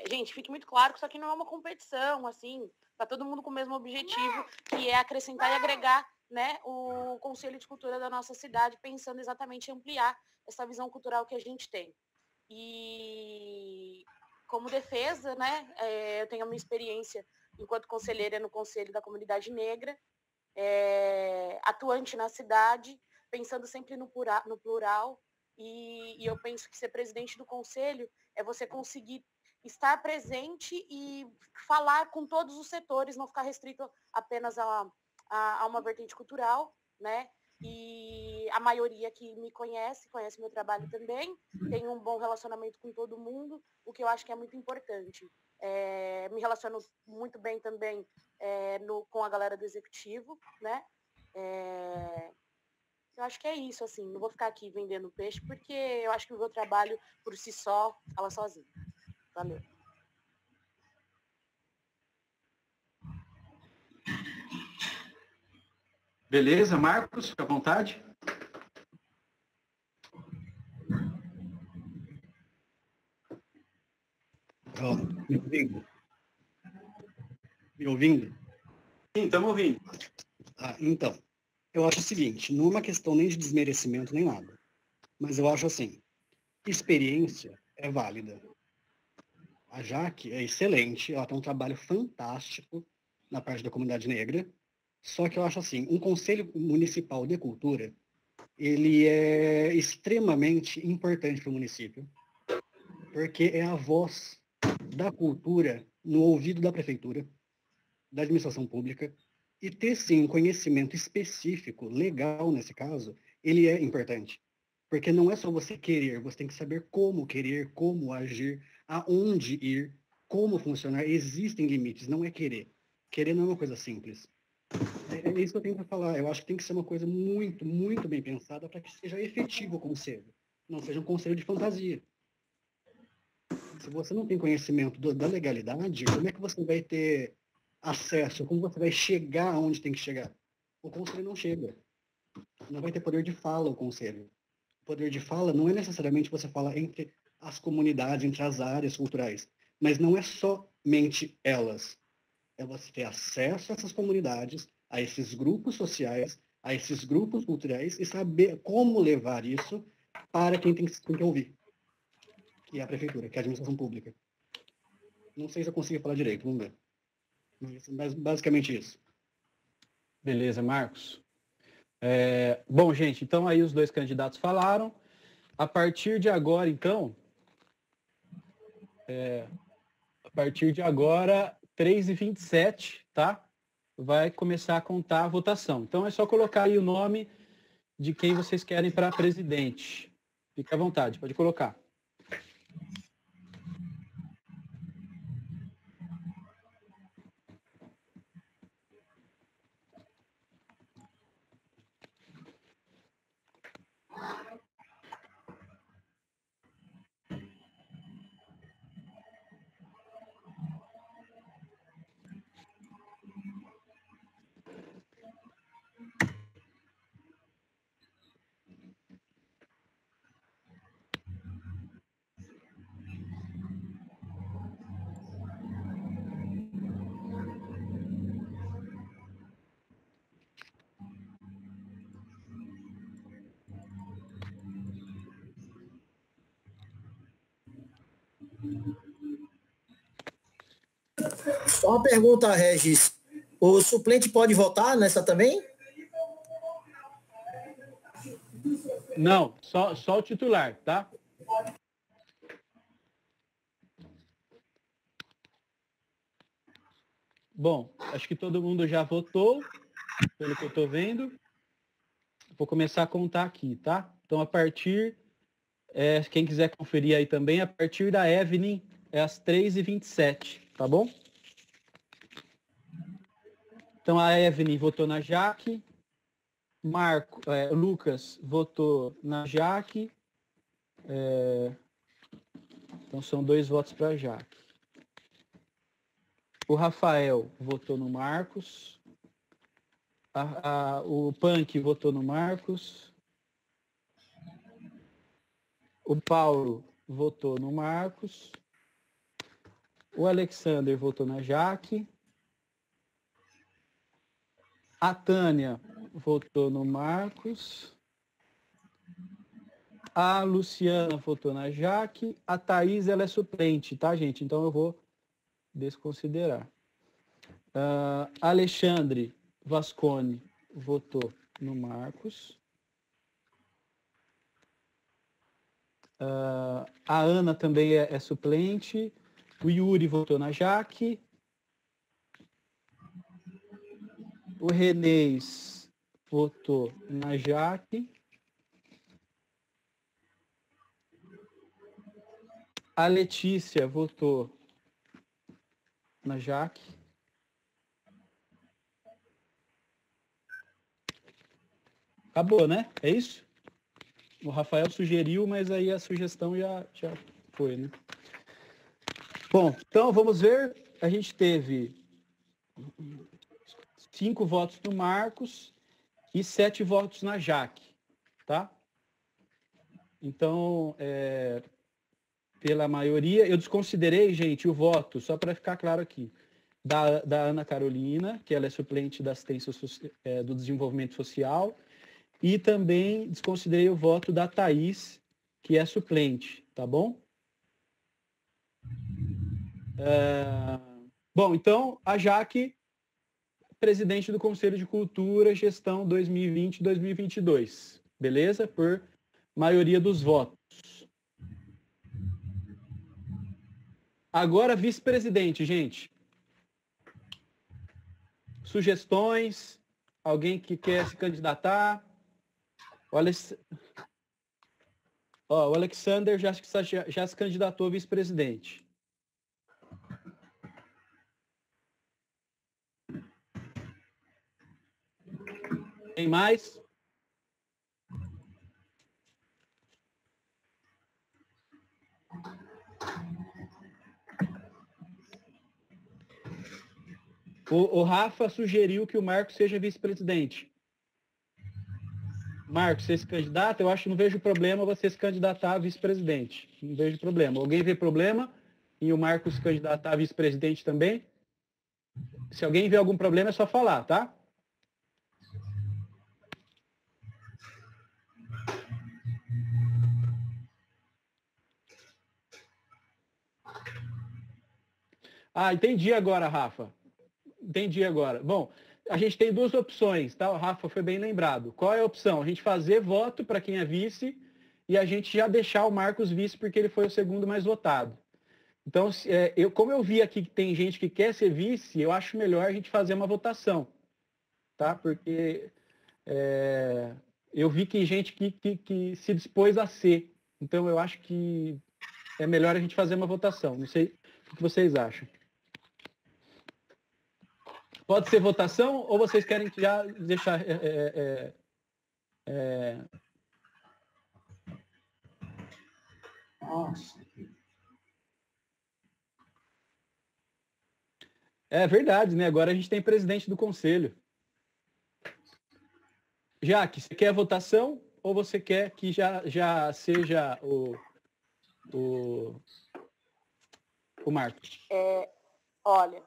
gente, fique muito claro que isso aqui não é uma competição, assim, tá todo mundo com o mesmo objetivo, que é acrescentar e agregar, né, o Conselho de Cultura da nossa cidade, pensando exatamente em ampliar essa visão cultural que a gente tem. E como defesa, né, eu tenho a minha experiência enquanto conselheira no Conselho da Comunidade Negra, atuante na cidade, pensando sempre no plural, e eu penso que ser presidente do conselho é você conseguir estar presente e falar com todos os setores, não ficar restrito apenas a uma vertente cultural, né? E a maioria que me conhece meu trabalho também, tem um bom relacionamento com todo mundo, o que eu acho que é muito importante. Me relaciono muito bem também com a galera do executivo, né? Eu acho que é isso, assim, não vou ficar aqui vendendo peixe, porque eu acho que o meu trabalho, por si só, fala sozinho. Valeu. Beleza, Marcos, fica à vontade. Me ouvindo? Me ouvindo? Sim, estamos ouvindo. Então, eu acho o seguinte, não é uma questão nem de desmerecimento nem nada, mas eu acho assim, experiência é válida. A Jaque é excelente, ela tem um trabalho fantástico na parte da comunidade negra, só que eu acho assim, um Conselho Municipal de Cultura, ele é extremamente importante para o município, porque é a voz da cultura no ouvido da prefeitura, da administração pública, e ter, sim, um conhecimento específico, legal nesse caso, ele é importante. Porque não é só você querer, você tem que saber como querer, como agir, aonde ir, como funcionar. Existem limites, não é querer. Querer não é uma coisa simples. É isso que eu tenho para falar. Eu acho que tem que ser uma coisa muito, muito bem pensada para que seja efetivo o conselho. Não seja um conselho de fantasia. Se você não tem conhecimento da legalidade, como é que você vai ter acesso? Como você vai chegar onde tem que chegar? O conselho não chega. Não vai ter poder de fala o conselho. O poder de fala não é necessariamente você falar entre as comunidades, entre as áreas culturais, mas não é somente elas. É você ter acesso a essas comunidades, a esses grupos sociais, a esses grupos culturais e saber como levar isso para quem tem que ouvir, que é a prefeitura, que é a administração pública. Não sei se eu consigo falar direito, vamos ver. Mas basicamente isso. Beleza, Marcos. Bom, gente, então aí os dois candidatos falaram. A partir de agora, então, 3h27, tá? Vai começar a contar a votação. Então é só colocar aí o nome de quem vocês querem para presidente. Fique à vontade, pode colocar. Só uma pergunta, Regis. O suplente pode votar nessa também? Não, só o titular, tá? Bom, acho que todo mundo já votou, pelo que eu estou vendo. Vou começar a contar aqui, tá? Então, a partir, quem quiser conferir aí também, a partir da Evelyn, é às 3h27, tá bom? Então, a Evelyn votou na Jaque, Lucas votou na Jaque, então são 2 votos para a Jaque. O Rafael votou no Marcos, o Punk votou no Marcos, o Paulo votou no Marcos, o Alexander votou na Jaque, a Tânia votou no Marcos, a Luciana votou na Jaque, a Thaís, ela é suplente, tá, gente? Então eu vou desconsiderar. Alexandre Vasconi votou no Marcos. A Ana também é suplente. O Yuri votou na Jaque. O Renês votou na Jaque. A Letícia votou na Jaque. Acabou, né? É isso? O Rafael sugeriu, mas aí a sugestão já foi, né? Bom, então vamos ver. A gente teve 5 votos no Marcos e 7 votos na Jaque, tá? Então, pela maioria, eu desconsiderei, gente, o voto, só para ficar claro aqui, da Ana Carolina, que ela é suplente da assistência do desenvolvimento social, e também desconsiderei o voto da Thaís, que é suplente, tá bom? Bom, então, a Jaque, presidente do Conselho de Cultura, gestão 2020-2022, beleza? Por maioria dos votos. Agora, vice-presidente, gente. Sugestões? Alguém que quer se candidatar? O Alexander já se candidatou a vice-presidente. Tem mais? O Rafa sugeriu que o Marcos seja vice-presidente. Marcos, você se candidata? Eu acho que não vejo problema você se candidatar a vice-presidente. Não vejo problema. Alguém vê problema em o Marcos se candidatar a vice-presidente também? Se alguém vê algum problema, é só falar, tá? Entendi agora, Rafa. Entendi agora. Bom, a gente tem 2 opções, tá? O Rafa foi bem lembrado. Qual é a opção? A gente fazer voto para quem é vice e a gente já deixar o Marcos vice porque ele foi o segundo mais votado. Então, como eu vi aqui que tem gente que quer ser vice, eu acho melhor a gente fazer uma votação, tá? Porque eu vi que gente que se dispôs a ser. Então, eu acho que é melhor a gente fazer uma votação. Não sei o que vocês acham. Pode ser votação ou vocês querem já deixar... Nossa. É verdade, né? Agora a gente tem presidente do conselho. Jaque, você quer votação ou você quer que já seja o Marcos? Olha...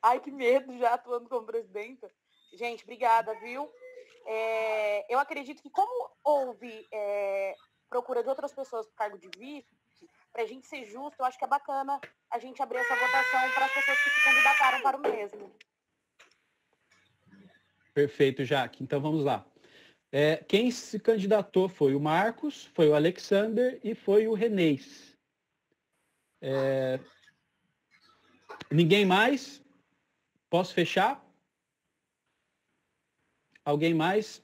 Ai, que medo já atuando como presidenta. Gente, obrigada, viu? Eu acredito que como houve procura de outras pessoas para o cargo de vice, para a gente ser justo, eu acho que é bacana a gente abrir essa votação para as pessoas que se candidataram para o mesmo. Perfeito, Jaque. Então vamos lá. Quem se candidatou foi o Marcos, foi o Alexander e foi o Renês. Ninguém mais? Posso fechar? Alguém mais?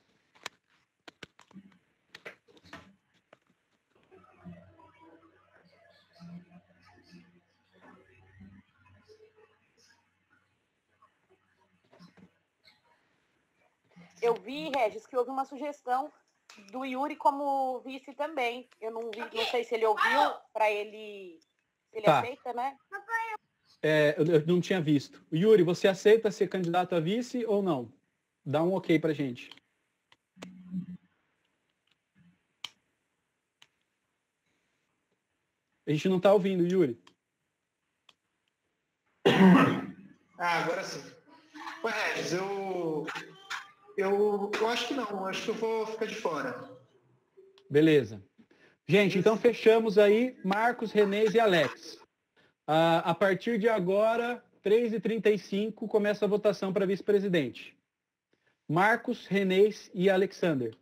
Eu vi, Regis, que houve uma sugestão do Yuri como vice também. Eu não sei se ele ouviu, para ele, se ele aceita, né? Eu não tinha visto. Yuri, você aceita ser candidato a vice ou não? Dá um ok pra gente. A gente não tá ouvindo, Yuri. Agora sim. Ué, Regis, eu acho que não, acho que eu vou ficar de fora. Beleza. Gente, então fechamos aí Marcos, Renês e Alex. A partir de agora, 3h35, começa a votação para vice-presidente. Marcos, Renês e Alexander.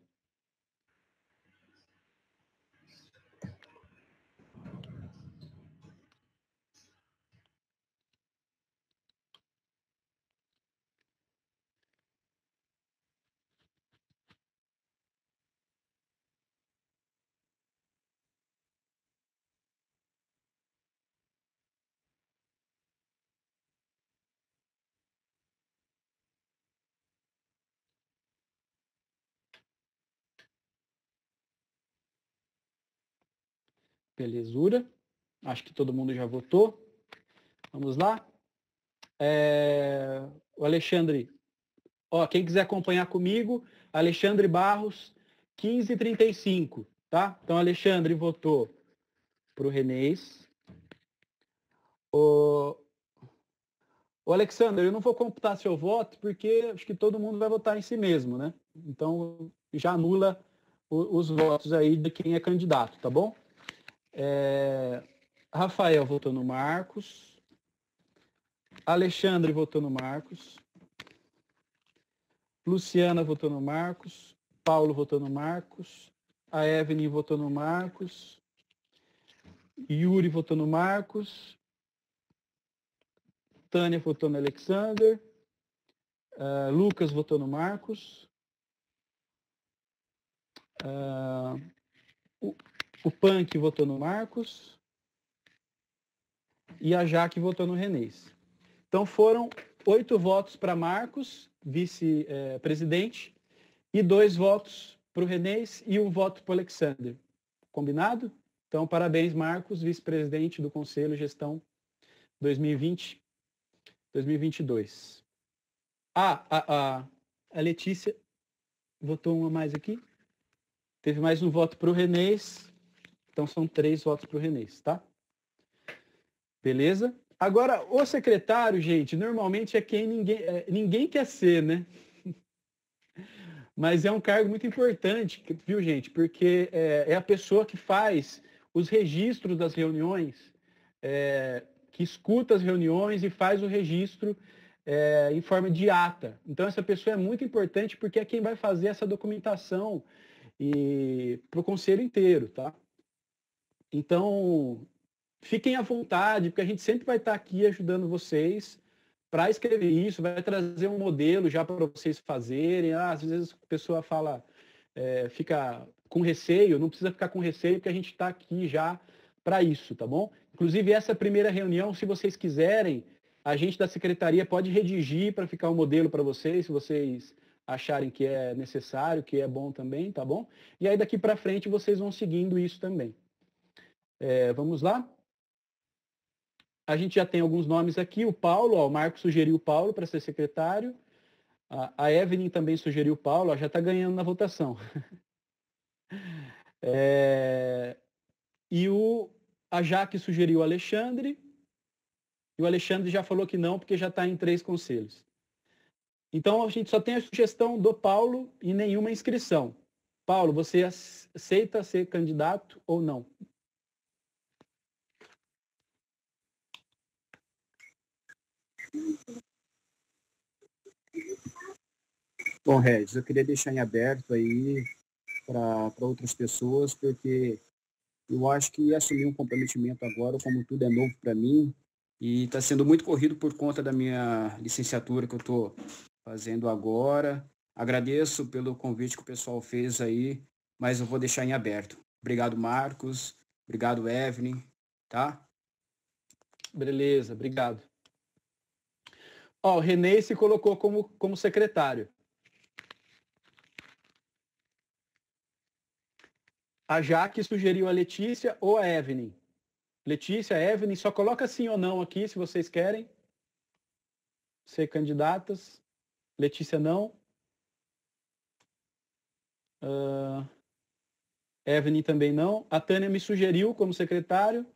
Belezura. Acho que todo mundo já votou. Vamos lá. O Alexandre. Quem quiser acompanhar comigo, Alexandre Barros, 15h35, tá? Então, Alexandre votou para o Renês. O Alexandre, eu não vou computar seu voto, porque acho que todo mundo vai votar em si mesmo, né? Então, já anula os votos aí de quem é candidato, tá bom? Rafael votou no Marcos. Alexandre votou no Marcos. Luciana votou no Marcos. Paulo votou no Marcos. A Evelyn votou no Marcos. Yuri votou no Marcos. Tânia votou no Alexander. Lucas votou no Marcos. O Punk votou no Marcos. E a Jaque votou no Renês. Então foram 8 votos para Marcos, vice-presidente, e 2 votos para o Renês e 1 voto para o Alexander. Combinado? Então, parabéns, Marcos, vice-presidente do Conselho Gestão 2020-2022. A Letícia votou uma mais aqui. Teve mais um voto para o Renês. Então, são 3 votos para o Renês, tá? Beleza? Agora, o secretário, gente, normalmente é quem ninguém quer ser, né? Mas é um cargo muito importante, viu, gente? Porque é a pessoa que faz os registros das reuniões, que escuta as reuniões e faz o registro em forma de ata. Então, essa pessoa é muito importante porque é quem vai fazer essa documentação para o conselho inteiro, tá? Então, fiquem à vontade, porque a gente sempre vai estar aqui ajudando vocês para escrever isso, vai trazer um modelo já para vocês fazerem. Às vezes a pessoa fala, fica com receio, não precisa ficar com receio, porque a gente está aqui já para isso, tá bom? Inclusive, essa primeira reunião, se vocês quiserem, a gente da secretaria pode redigir para ficar um modelo para vocês, se vocês acharem que é necessário, que é bom também, tá bom? E aí daqui para frente vocês vão seguindo isso também. Vamos lá? A gente já tem alguns nomes aqui. O Paulo, o Marcos sugeriu o Paulo para ser secretário. A Evelyn também sugeriu o Paulo, já está ganhando na votação. E a Jaque sugeriu o Alexandre. E o Alexandre já falou que não, porque já está em 3 conselhos. Então, a gente só tem a sugestão do Paulo e nenhuma inscrição. Paulo, você aceita ser candidato ou não? Bom, Regis, eu queria deixar em aberto aí para outras pessoas, porque eu acho que assumir um comprometimento agora, como tudo é novo para mim, e está sendo muito corrido por conta da minha licenciatura que eu estou fazendo agora. Agradeço pelo convite que o pessoal fez aí, mas eu vou deixar em aberto. Obrigado, Marcos. Obrigado, Evelyn. Tá? Beleza, obrigado. Ó, o Renê se colocou como secretário. A Jaque sugeriu a Letícia ou a Evelyn. Letícia, Evelyn, só coloca sim ou não aqui, se vocês querem ser candidatas. Letícia, não. Evelyn também não. A Tânia me sugeriu como secretário.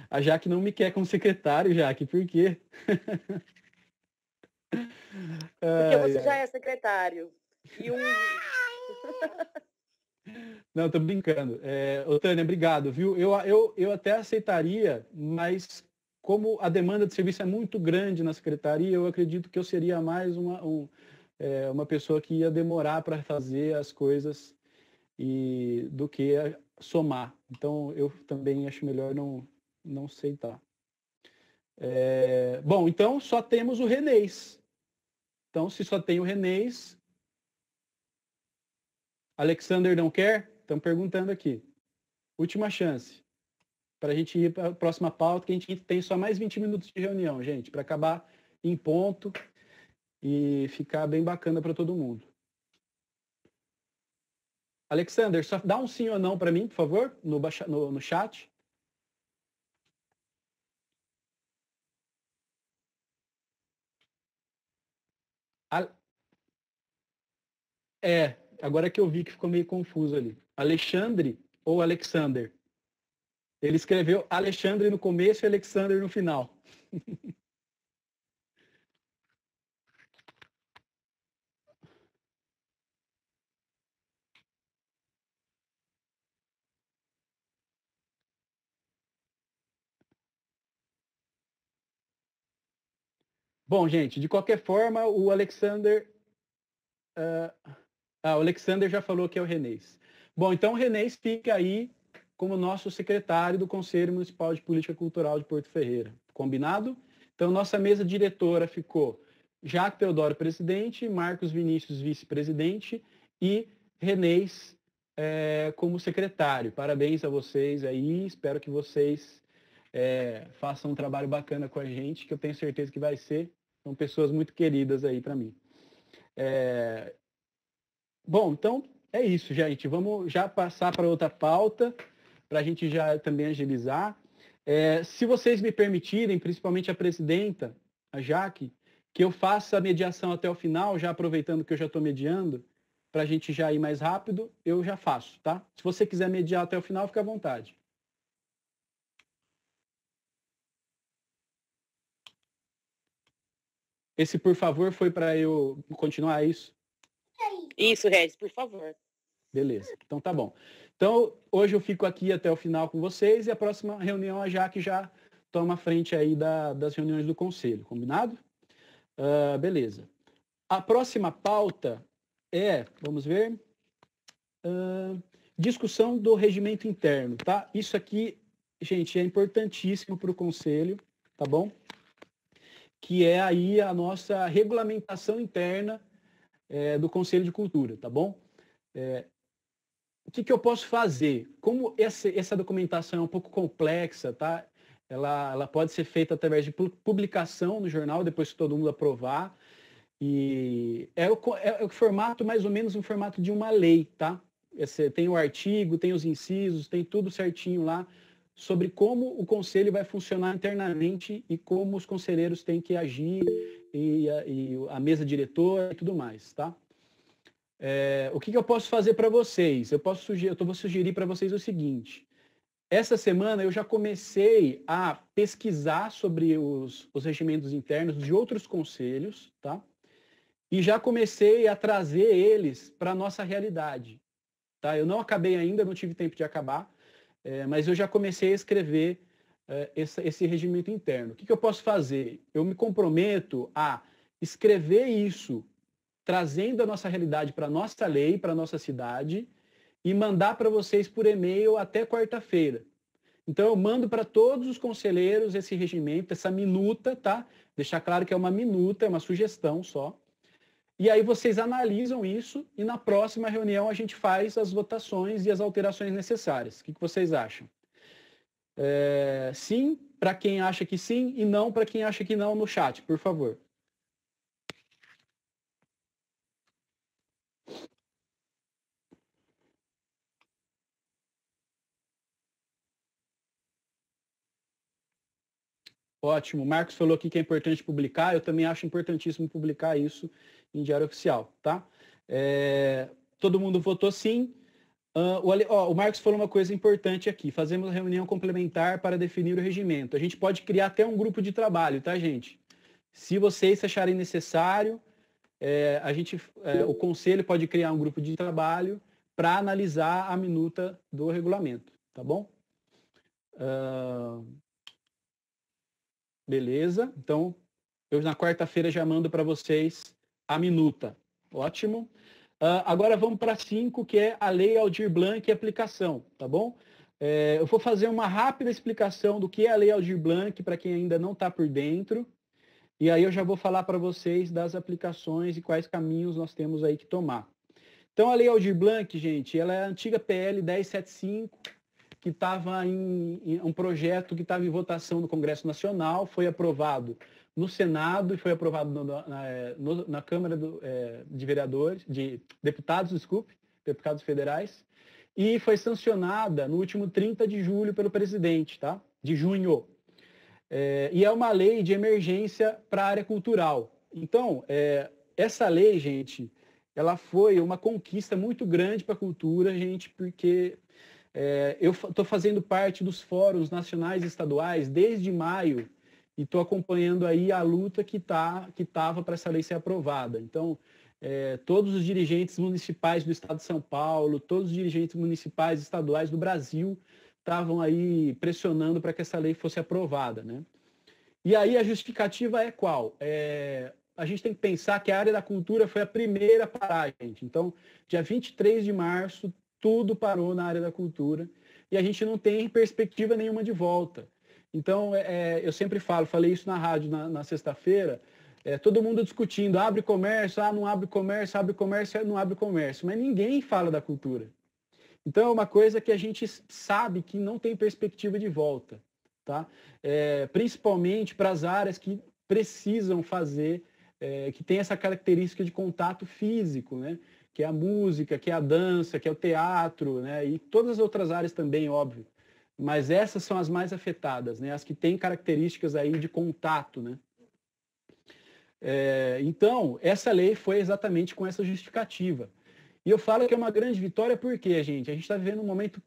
A Jaque não me quer como secretário, Jaque, por quê? Porque você já é secretário. E Não, tô brincando. Ô, Tânia, obrigado, viu? Eu até aceitaria, mas como a demanda de serviço é muito grande na secretaria, eu acredito que eu seria mais uma pessoa que ia demorar para fazer as coisas do que somar. Então, eu também acho melhor não aceitar. Bom, então só temos o Renês. Então, se só tem o Renês... Alexander não quer? Estão perguntando aqui. Última chance. Para a gente ir para a próxima pauta, que a gente tem só mais 20 minutos de reunião, gente, para acabar em ponto e ficar bem bacana para todo mundo. Alexander, só dá um sim ou não para mim, por favor, no chat. Agora que eu vi que ficou meio confuso ali. Alexandre ou Alexander? Ele escreveu Alexandre no começo e Alexander no final. Bom, gente, de qualquer forma, o Alexander... o Alexander já falou que é o Renês. Bom, então o Renês fica aí como nosso secretário do Conselho Municipal de Política Cultural de Porto Ferreira. Combinado? Então, nossa mesa diretora ficou Jaque Teodoro, presidente, Marcos Vinícius, vice-presidente, e Renês como secretário. Parabéns a vocês aí, espero que vocês façam um trabalho bacana com a gente, que eu tenho certeza que vai ser. São pessoas muito queridas aí para mim. Bom, então é isso, gente. Vamos já passar para outra pauta, para a gente já também agilizar. Se vocês me permitirem, principalmente a presidenta, a Jaque, que eu faça a mediação até o final, já aproveitando que eu já estou mediando, para a gente já ir mais rápido, eu já faço, tá? Se você quiser mediar até o final, fica à vontade. Esse, por favor, foi para eu continuar, é isso? Isso, Regis, por favor. Beleza, então tá bom. Então, hoje eu fico aqui até o final com vocês e a próxima reunião a Jaque já toma a frente aí das reuniões do Conselho, combinado? Beleza. A próxima pauta vamos ver, discussão do regimento interno, tá? Isso aqui, gente, é importantíssimo para o Conselho, tá bom? Que é aí a nossa regulamentação interna do Conselho de Cultura, tá bom? O que eu posso fazer? Como essa documentação é um pouco complexa, tá? Ela pode ser feita através de publicação no jornal, depois que todo mundo aprovar. E é o formato, mais ou menos, um formato de uma lei, tá? Tem o artigo, tem os incisos, tem tudo certinho lá sobre como o conselho vai funcionar internamente e como os conselheiros têm que agir e a mesa diretora e tudo mais, tá? O que eu posso fazer para vocês? Eu vou sugerir para vocês o seguinte. Essa semana eu já comecei a pesquisar sobre os regimentos internos de outros conselhos, tá? E já comecei a trazer eles para a nossa realidade, tá? Eu não acabei ainda, não tive tempo de acabar, mas eu já comecei a escrever esse regimento interno. O que eu posso fazer? Eu me comprometo a escrever isso, trazendo a nossa realidade para a nossa lei, para a nossa cidade, e mandar para vocês por e-mail até quarta-feira. Então, eu mando para todos os conselheiros esse regimento, essa minuta, tá? Deixar claro que é uma minuta, é uma sugestão só. E aí vocês analisam isso e na próxima reunião a gente faz as votações e as alterações necessárias. O que vocês acham? Sim, para quem acha que sim, e não para quem acha que não no chat, por favor. Ótimo. O Marcos falou aqui que é importante publicar. Eu também acho importantíssimo publicar isso em diário oficial, tá? Todo mundo votou sim. O Marcos falou uma coisa importante aqui. Fazemos reunião complementar para definir o regimento. A gente pode criar até um grupo de trabalho, tá, gente? Se vocês acharem necessário, o conselho pode criar um grupo de trabalho para analisar a minuta do regulamento, tá bom? Beleza, então eu na quarta-feira já mando para vocês a minuta. Ótimo. Agora vamos para 5, que é a Lei Aldir Blanc e aplicação, tá bom? Eu vou fazer uma rápida explicação do que é a Lei Aldir Blanc para quem ainda não está por dentro. E aí eu já vou falar para vocês das aplicações e quais caminhos nós temos aí que tomar. Então a Lei Aldir Blanc, gente, ela é a antiga PL 1075, que estava em um projeto que estava em votação no Congresso Nacional, foi aprovado no Senado e foi aprovado na Câmara de Vereadores, de Deputados, deputados federais, e foi sancionada no último 30 de julho pelo presidente, tá? De junho. E é uma lei de emergência para a área cultural. Então, essa lei, gente, ela foi uma conquista muito grande para a cultura, gente, porque eu estou fazendo parte dos fóruns nacionais e estaduais desde maio e estou acompanhando aí a luta que estava para essa lei ser aprovada. Então, todos os dirigentes municipais do estado de São Paulo, todos os dirigentes municipais e estaduais do Brasil estavam aí pressionando para que essa lei fosse aprovada, né? E aí a justificativa é qual? A gente tem que pensar que a área da cultura foi a primeira a parar, gente. Então, dia 23 de março, tudo parou na área da cultura e a gente não tem perspectiva nenhuma de volta. Então, eu sempre falei isso na rádio na sexta-feira, todo mundo discutindo, abre comércio, não abre comércio, não abre comércio, mas ninguém fala da cultura. Então, é uma coisa que a gente sabe que não tem perspectiva de volta, tá? Principalmente para as áreas que precisam fazer, que tem essa característica de contato físico, né? Que é a música, que é a dança, que é o teatro, né? E todas as outras áreas também, óbvio. Mas essas são as mais afetadas, né? As que têm características aí de contato, né? Então, essa lei foi exatamente com essa justificativa. E eu falo que é uma grande vitória porque, gente, a gente está vivendo um momento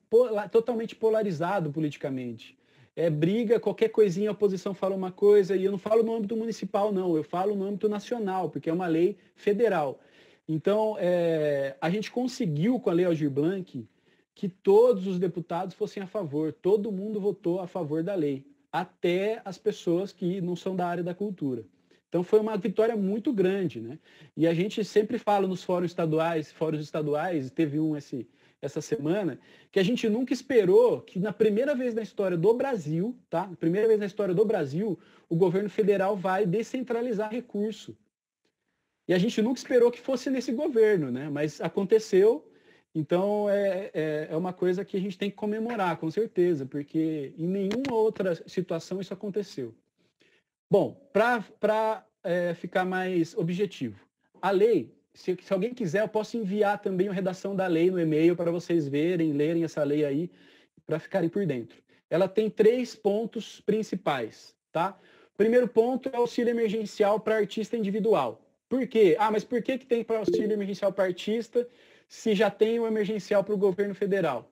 totalmente polarizado politicamente. Briga, qualquer coisinha a oposição fala uma coisa, e eu não falo no âmbito municipal, não, eu falo no âmbito nacional, porque é uma lei federal. Então, a gente conseguiu com a Lei Aldir Blanc que todos os deputados fossem a favor, todo mundo votou a favor da lei, até as pessoas que não são da área da cultura. Então foi uma vitória muito grande, né? E a gente sempre fala nos fóruns estaduais, teve um essa semana, que a gente nunca esperou que na primeira vez na história do Brasil, tá? Primeira vez na história do Brasil, o governo federal vai descentralizar recurso. E a gente nunca esperou que fosse nesse governo, né? Mas aconteceu. Então, é uma coisa que a gente tem que comemorar, com certeza, porque em nenhuma outra situação isso aconteceu. Bom, para ficar mais objetivo, a lei, se alguém quiser, eu posso enviar também a redação da lei no e-mail para vocês lerem essa lei aí, para ficarem por dentro. Ela tem 3 pontos principais, tá? O primeiro ponto é o auxílio emergencial para artista individual. Por quê? Mas por que tem para auxílio emergencial para artista se já tem o emergencial para o governo federal?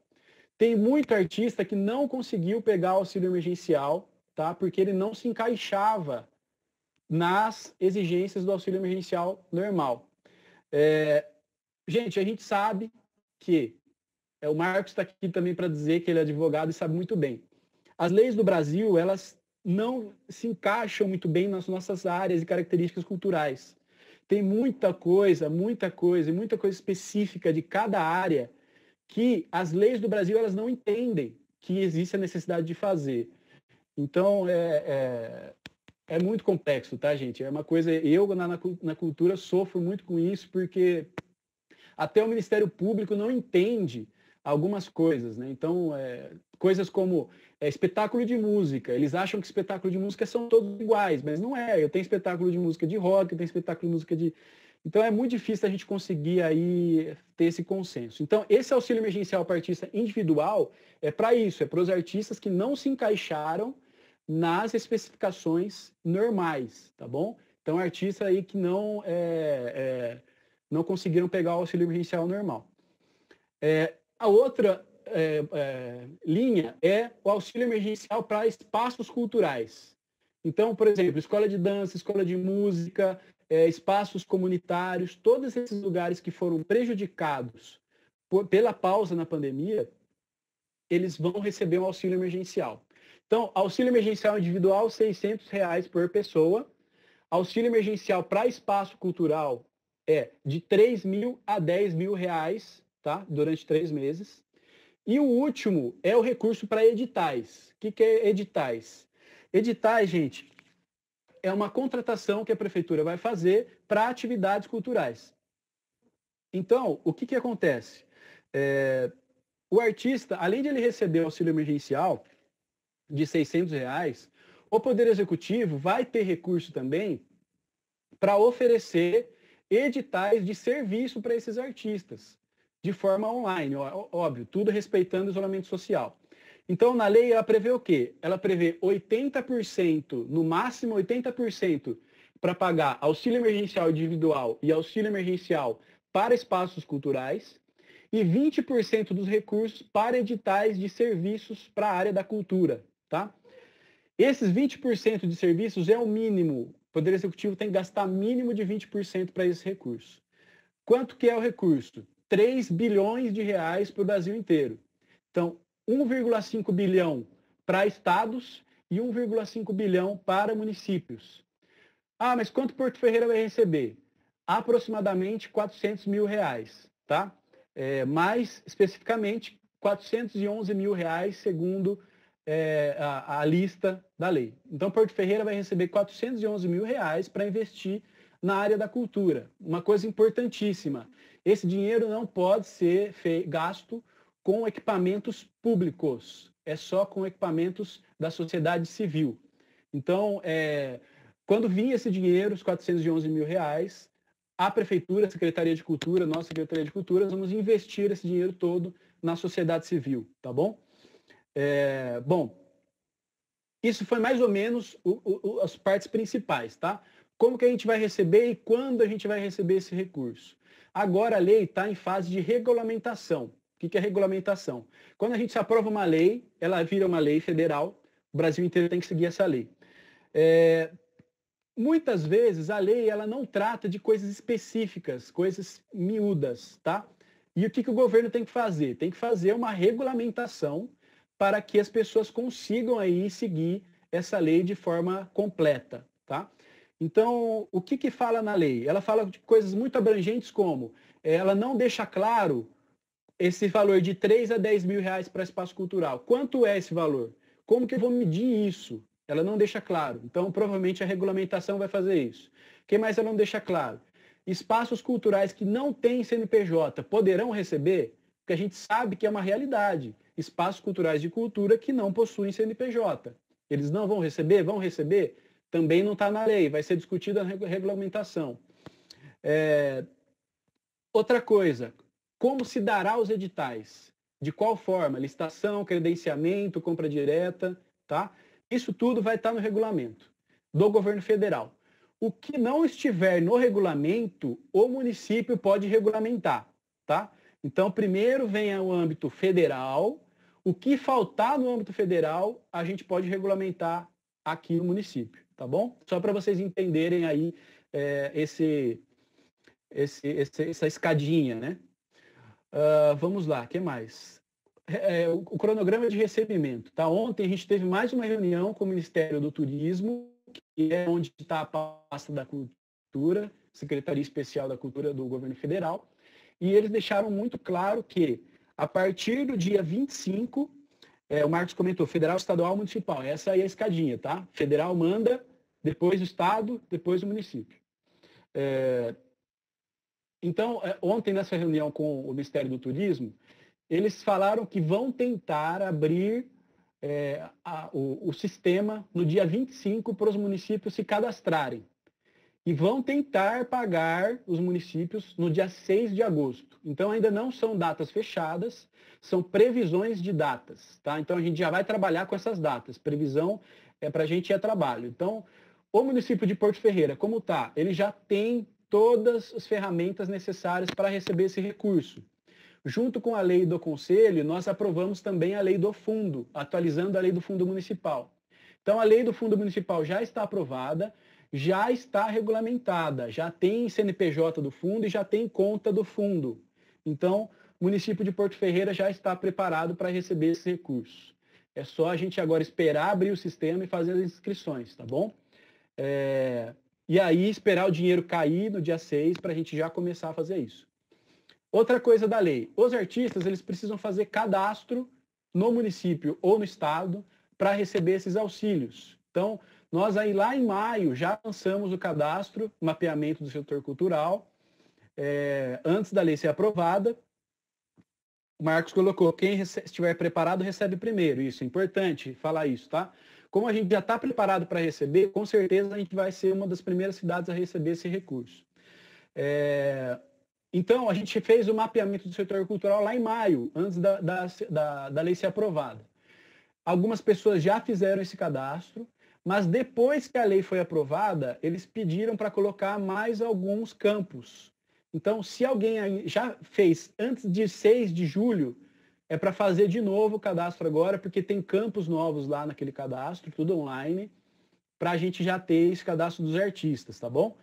Tem muito artista que não conseguiu pegar o auxílio emergencial, tá? Porque ele não se encaixava nas exigências do auxílio emergencial normal. Gente, a gente sabe que o Marcos está aqui também para dizer que ele é advogado e sabe muito bem. As leis do Brasil, elas não se encaixam muito bem nas nossas áreas e características culturais. Tem muita coisa específica de cada área que as leis do Brasil elas não entendem que existe a necessidade de fazer. Então, é muito complexo, tá, gente? É uma coisa... Eu, na cultura, sofro muito com isso, porque até o Ministério Público não entende algumas coisas, né? Então, coisas como espetáculo de música. Eles acham que espetáculo de música são todos iguais, mas não é. Eu tenho espetáculo de música de rock, eu tenho espetáculo de música de... Então, é muito difícil a gente conseguir aí ter esse consenso. Então, esse auxílio emergencial para artista individual é para isso, é para os artistas que não se encaixaram nas especificações normais, tá bom? Então, artistas aí que não conseguiram pegar o auxílio emergencial normal. A outra linha é o auxílio emergencial para espaços culturais. Então, por exemplo, escola de dança, escola de música, espaços comunitários, todos esses lugares que foram prejudicados pela pausa na pandemia, eles vão receber um auxílio emergencial. Então, auxílio emergencial individual, R$ 600 por pessoa. Auxílio emergencial para espaço cultural é de R$ 3.000 a R$ 10.000, tá? Durante 3 meses. E o último é o recurso para editais. O que é editais? Editais, gente, é uma contratação que a prefeitura vai fazer para atividades culturais. Então, o que acontece? O artista, além de ele receber o auxílio emergencial de R$ 600, o Poder Executivo vai ter recurso também para oferecer editais de serviço para esses artistas, de forma online, óbvio, tudo respeitando o isolamento social. Então, na lei, ela prevê o quê? Ela prevê 80%, no máximo 80%, para pagar auxílio emergencial individual e auxílio emergencial para espaços culturais e 20% dos recursos para editais de serviços para a área da cultura, tá? Esses 20% de serviços é o mínimo. O Poder Executivo tem que gastar mínimo de 20% para esse recurso. Quanto que é o recurso? 3 bilhões de reais para o Brasil inteiro. Então, 1,5 bilhão para estados e 1,5 bilhão para municípios. Ah, mas quanto Porto Ferreira vai receber? Aproximadamente 400 mil reais, tá? Mais especificamente, 411 mil reais, segundo a lista da lei. Então, Porto Ferreira vai receber 411 mil reais para investir na área da cultura. Uma coisa importantíssima, esse dinheiro não pode ser gasto com equipamentos públicos, é só com equipamentos da sociedade civil. Então, quando vinha esse dinheiro, os 411 mil reais, a Prefeitura, a Secretaria de Cultura, nossa Secretaria de Cultura, vamos investir esse dinheiro todo na sociedade civil, tá bom? Bom, isso foi mais ou menos as partes principais, tá? Como que a gente vai receber e quando a gente vai receber esse recurso? Agora a lei está em fase de regulamentação. O que é regulamentação? Quando a gente aprova uma lei, ela vira uma lei federal, o Brasil inteiro tem que seguir essa lei. Muitas vezes a lei ela não trata de coisas específicas, coisas miúdas, tá? E o que o governo tem que fazer? Tem que fazer uma regulamentação para que as pessoas consigam aí seguir essa lei de forma completa, tá? Então, o que fala na lei? Ela fala de coisas muito abrangentes como, ela não deixa claro esse valor de 3 a 10 mil reais para espaço cultural. Quanto é esse valor? Como que eu vou medir isso? Ela não deixa claro. Então, provavelmente, a regulamentação vai fazer isso. O que mais ela não deixa claro? Espaços culturais que não têm CNPJ poderão receber? Porque a gente sabe que é uma realidade. Espaços culturais de cultura que não possuem CNPJ. Eles não vão receber? Vão receber? Também não está na lei. Vai ser discutida a regulamentação. Outra coisa, como se dará os editais? De qual forma? Licitação, credenciamento, compra direta, tá? Isso tudo vai estar no regulamento do governo federal. O que não estiver no regulamento, o município pode regulamentar, tá? Então, primeiro vem o âmbito federal. O que faltar no âmbito federal, a gente pode regulamentar aqui no município, tá bom? Só para vocês entenderem aí essa escadinha, né? Vamos lá, o que mais? o cronograma de recebimento. Tá? Ontem a gente teve mais uma reunião com o Ministério do Turismo, que é onde está a pasta da Cultura, Secretaria Especial da Cultura do Governo Federal, e eles deixaram muito claro que, a partir do dia 25, o Marcos comentou, federal, estadual, municipal. Essa aí é a escadinha, tá? Federal manda, depois o Estado, depois o município. Então, ontem, nessa reunião com o Ministério do Turismo, eles falaram que vão tentar abrir o sistema no dia 25 para os municípios se cadastrarem. E vão tentar pagar os municípios no dia 6 de agosto. Então, ainda não são datas fechadas, são previsões de datas. Tá? Então, a gente já vai trabalhar com essas datas. Previsão para a gente é trabalho. Então, o município de Porto Ferreira, como está? Ele já tem todas as ferramentas necessárias para receber esse recurso. Junto com a lei do Conselho, nós aprovamos também a lei do Fundo, atualizando a lei do Fundo Municipal. Então, a lei do Fundo Municipal já está aprovada, já está regulamentada, já tem CNPJ do fundo e já tem conta do fundo. Então, o município de Porto Ferreira já está preparado para receber esse recurso. É só a gente agora esperar abrir o sistema e fazer as inscrições, tá bom? E aí, esperar o dinheiro cair no dia 6 para a gente já começar a fazer isso. Outra coisa da lei, os artistas eles precisam fazer cadastro no município ou no estado para receber esses auxílios. Então, nós aí lá em maio já lançamos o cadastro, mapeamento do setor cultural, antes da lei ser aprovada. O Marcos colocou, quem estiver preparado recebe primeiro, isso é importante falar isso, tá? Como a gente já está preparado para receber, com certeza a gente vai ser uma das primeiras cidades a receber esse recurso. Então, a gente fez o mapeamento do setor cultural lá em maio, antes da lei ser aprovada. Algumas pessoas já fizeram esse cadastro, mas depois que a lei foi aprovada, eles pediram para colocar mais alguns campos. Então, se alguém já fez antes de 6 de julho, é para fazer de novo o cadastro agora, porque tem campos novos lá naquele cadastro, tudo online, para a gente já ter esse cadastro dos artistas, tá bom?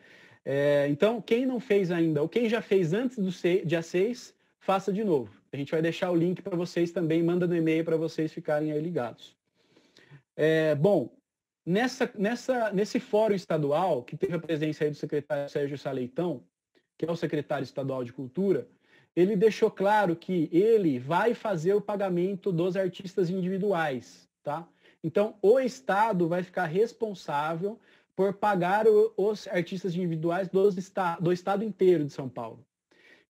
Então, quem não fez ainda, ou quem já fez antes do dia 6, faça de novo. A gente vai deixar o link para vocês também, manda no e-mail para vocês ficarem aí ligados. Bom, nesse fórum estadual, que teve a presença aí do secretário Sérgio Saleitão, que é o secretário estadual de Cultura, ele deixou claro que ele vai fazer o pagamento dos artistas individuais, tá? Então, o Estado vai ficar responsável por pagar os artistas individuais do Estado inteiro de São Paulo.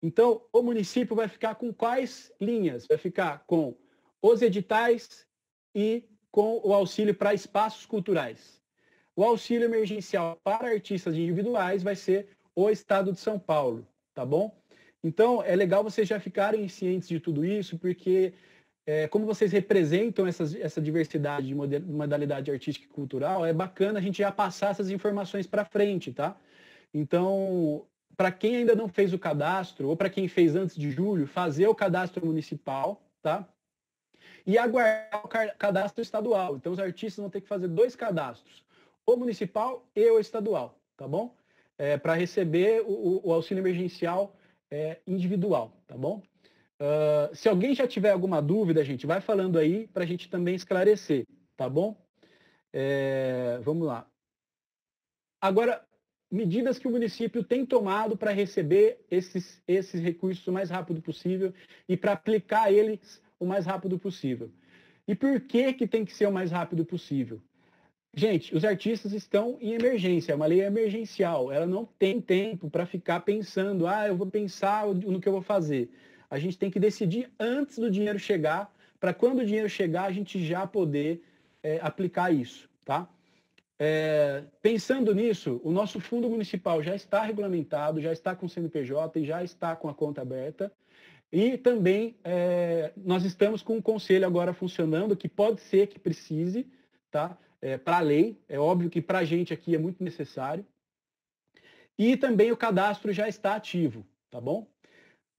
Então, o município vai ficar com quais linhas? Vai ficar com os editais e com o auxílio para espaços culturais. O auxílio emergencial para artistas individuais vai ser o Estado de São Paulo, tá bom? Então, é legal vocês já ficarem cientes de tudo isso, porque como vocês representam essa diversidade de modalidade artística e cultural, é bacana a gente já passar essas informações para frente, tá? Então, para quem ainda não fez o cadastro, ou para quem fez antes de julho, fazer o cadastro municipal, tá? E aguardar o cadastro estadual. Então, os artistas vão ter que fazer 2 cadastros, o municipal e o estadual, tá bom? Para receber o auxílio emergencial individual, tá bom? Se alguém já tiver alguma dúvida, gente, vai falando aí para a gente também esclarecer, tá bom? Vamos lá. Agora, medidas que o município tem tomado para receber esses recursos o mais rápido possível e para aplicar eles o mais rápido possível. E por que tem que ser o mais rápido possível? Gente, os artistas estão em emergência, é uma lei emergencial, ela não tem tempo para ficar pensando, eu vou pensar no que eu vou fazer. A gente tem que decidir antes do dinheiro chegar, para quando o dinheiro chegar, a gente já poder aplicar isso, tá? Pensando nisso, o nosso fundo municipal já está regulamentado, já está com o CNPJ e já está com a conta aberta. E também nós estamos com o conselho agora funcionando, que pode ser que precise, tá? Para a lei, é óbvio que para a gente aqui é muito necessário. E também o cadastro já está ativo, tá bom?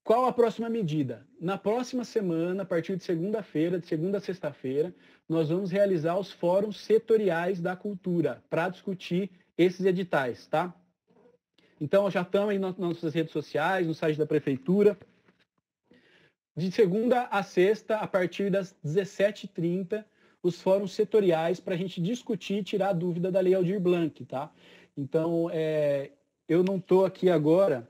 Qual a próxima medida? Na próxima semana, a partir de segunda-feira, de segunda a sexta-feira, nós vamos realizar os fóruns setoriais da cultura para discutir esses editais, tá? Então, já estão aí nas nossas redes sociais, no site da prefeitura. de segunda a sexta, a partir das 17h30, os fóruns setoriais para a gente discutir e tirar a dúvida da Lei Aldir Blanc, tá? Então, eu não estou aqui agora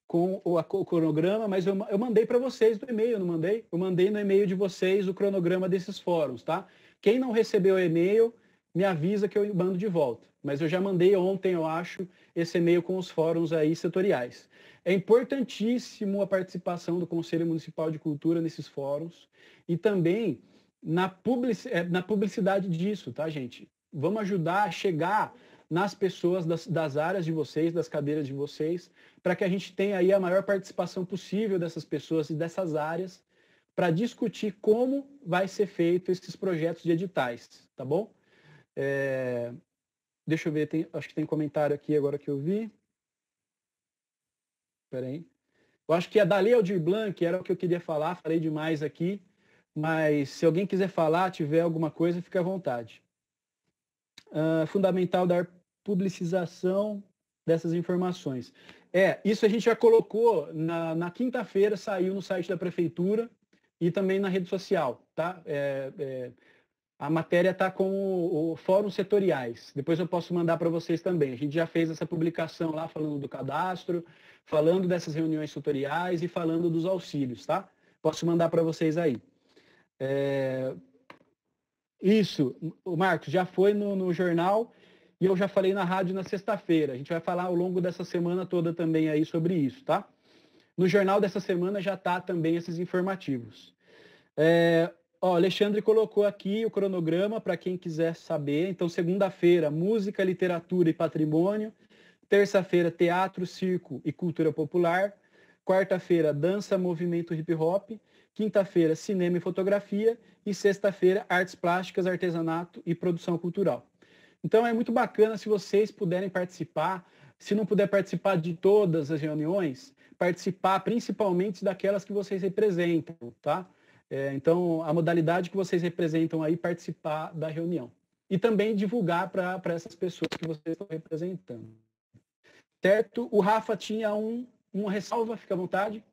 com o cronograma, mas eu mandei para vocês no e-mail, não mandei? Eu mandei no e-mail de vocês o cronograma desses fóruns, tá? Quem não recebeu o e-mail, me avisa que eu mando de volta. Mas eu já mandei ontem, eu acho, esse e-mail com os fóruns aí setoriais. É importantíssimo a participação do Conselho Municipal de Cultura nesses fóruns e também na publicidade disso, tá, gente? Vamos ajudar a chegar nas pessoas das áreas de vocês, das cadeiras de vocês, para que a gente tenha aí a maior participação possível dessas pessoas e dessas áreas para discutir como vai ser feito esses projetos de editais, tá bom? Deixa eu ver, acho que tem comentário aqui agora que eu vi. Espera aí. Eu acho que a da Lei Aldir Blanc era o que eu queria falar, falei demais aqui, mas se alguém quiser falar, tiver alguma coisa, fique à vontade. Fundamental dar publicização dessas informações. Isso a gente já colocou, na quinta-feira saiu no site da Prefeitura e também na rede social, tá? A matéria está com o fórum setoriais. Depois eu posso mandar para vocês também. A gente já fez essa publicação lá falando do cadastro, falando dessas reuniões tutoriais e falando dos auxílios, tá? Posso mandar para vocês aí. Isso, o Marcos, já foi no jornal e eu já falei na rádio na sexta-feira. A gente vai falar ao longo dessa semana toda também aí sobre isso, tá? No jornal dessa semana já está também esses informativos. Alexandre colocou aqui o cronograma para quem quiser saber. Então, segunda-feira, música, literatura e patrimônio. Terça-feira, teatro, circo e cultura popular. Quarta-feira, dança, movimento hip hop. Quinta-feira, cinema e fotografia. E sexta-feira, artes plásticas, artesanato e produção cultural. Então, é muito bacana se vocês puderem participar. Se não puder participar de todas as reuniões, participar principalmente daquelas que vocês representam, tá? Então, a modalidade que vocês representam aí, participar da reunião. E também divulgar para essas pessoas que vocês estão representando. Certo? O Rafa tinha uma ressalva, fica à vontade.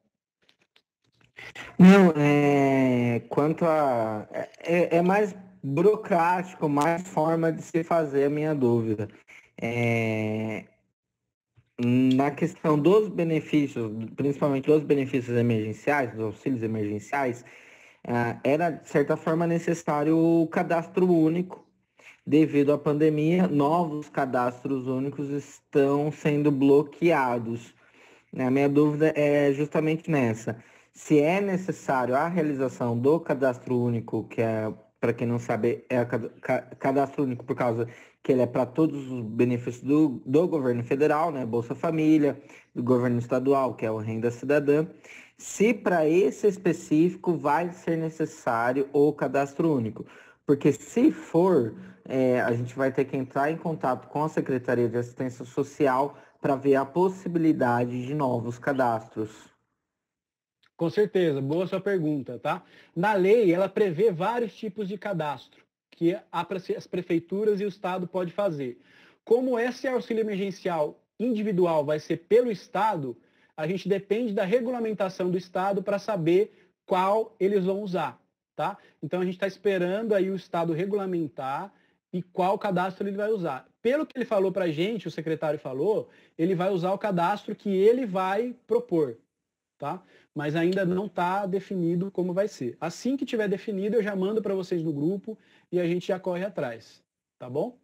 Não, quanto a... É mais burocrático, mais forma de se fazer a minha dúvida. Na questão dos benefícios, principalmente dos benefícios emergenciais, dos auxílios emergenciais, era, de certa forma, necessário o cadastro único. Devido à pandemia, novos cadastros únicos estão sendo bloqueados. A minha dúvida é justamente nessa. Se é necessário a realização do cadastro único, que para quem não sabe, é cadastro único por causa que ele é para todos os benefícios do governo federal, né? Bolsa Família, do governo estadual, que é o Renda Cidadã. Se para esse específico vai ser necessário o cadastro único. Porque se for, a gente vai ter que entrar em contato com a Secretaria de Assistência Social para ver a possibilidade de novos cadastros. Com certeza, boa sua pergunta, tá? Na lei, ela prevê vários tipos de cadastro que as prefeituras e o Estado pode fazer. Como esse auxílio emergencial individual vai ser pelo Estado, a gente depende da regulamentação do Estado para saber qual eles vão usar, tá? Então, a gente está esperando aí o Estado regulamentar e qual cadastro ele vai usar. Pelo que ele falou para a gente, o secretário falou, ele vai usar o cadastro que ele vai propor, tá? Mas ainda não está definido como vai ser. Assim que tiver definido, eu já mando para vocês no grupo e a gente já corre atrás, tá bom?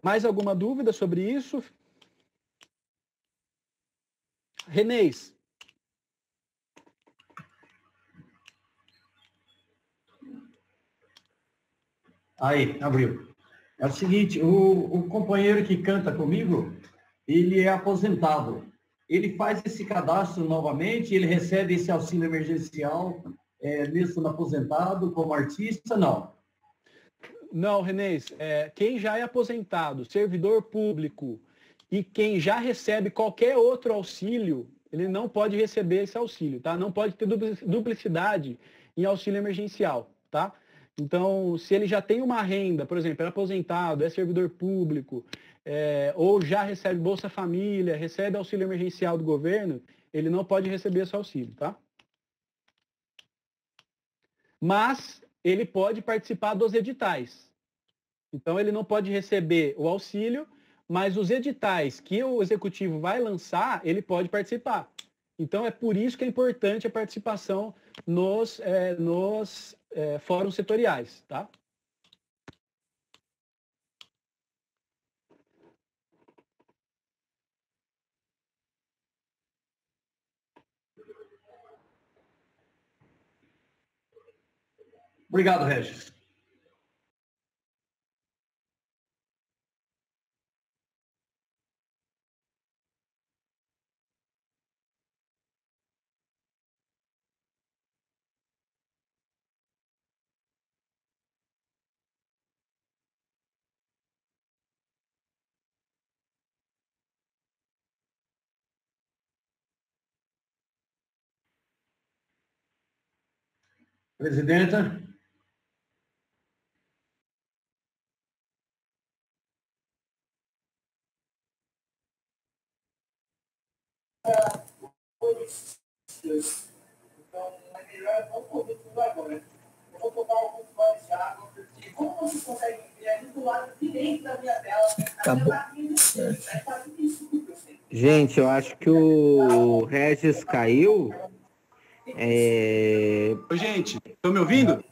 Mais alguma dúvida sobre isso? Renês. Aí, abriu. É o seguinte, o companheiro que canta comigo, ele é aposentado. Ele faz esse cadastro novamente, ele recebe esse auxílio emergencial, mesmo no aposentado, como artista, não? Não, Renês, quem já é aposentado, servidor público, e quem já recebe qualquer outro auxílio, ele não pode receber esse auxílio, tá? Não pode ter duplicidade em auxílio emergencial, tá? Então, se ele já tem uma renda, por exemplo, é aposentado, é servidor público, ou já recebe Bolsa Família, recebe auxílio emergencial do governo, ele não pode receber esse auxílio, tá? mas ele pode participar dos editais. Então, ele não pode receber o auxílio, mas os editais que o executivo vai lançar, ele pode participar. Então, é por isso que é importante a participação nos fóruns setoriais, tá? Obrigado, Regis. Presidenta. Então, é melhor não comer tudo agora. Eu vou tomar alguns goles de água, porque como vocês conseguem ver ali do lado direito da minha tela, Acabou. Gente, eu acho que o Regis caiu. Oi, gente, estão me ouvindo?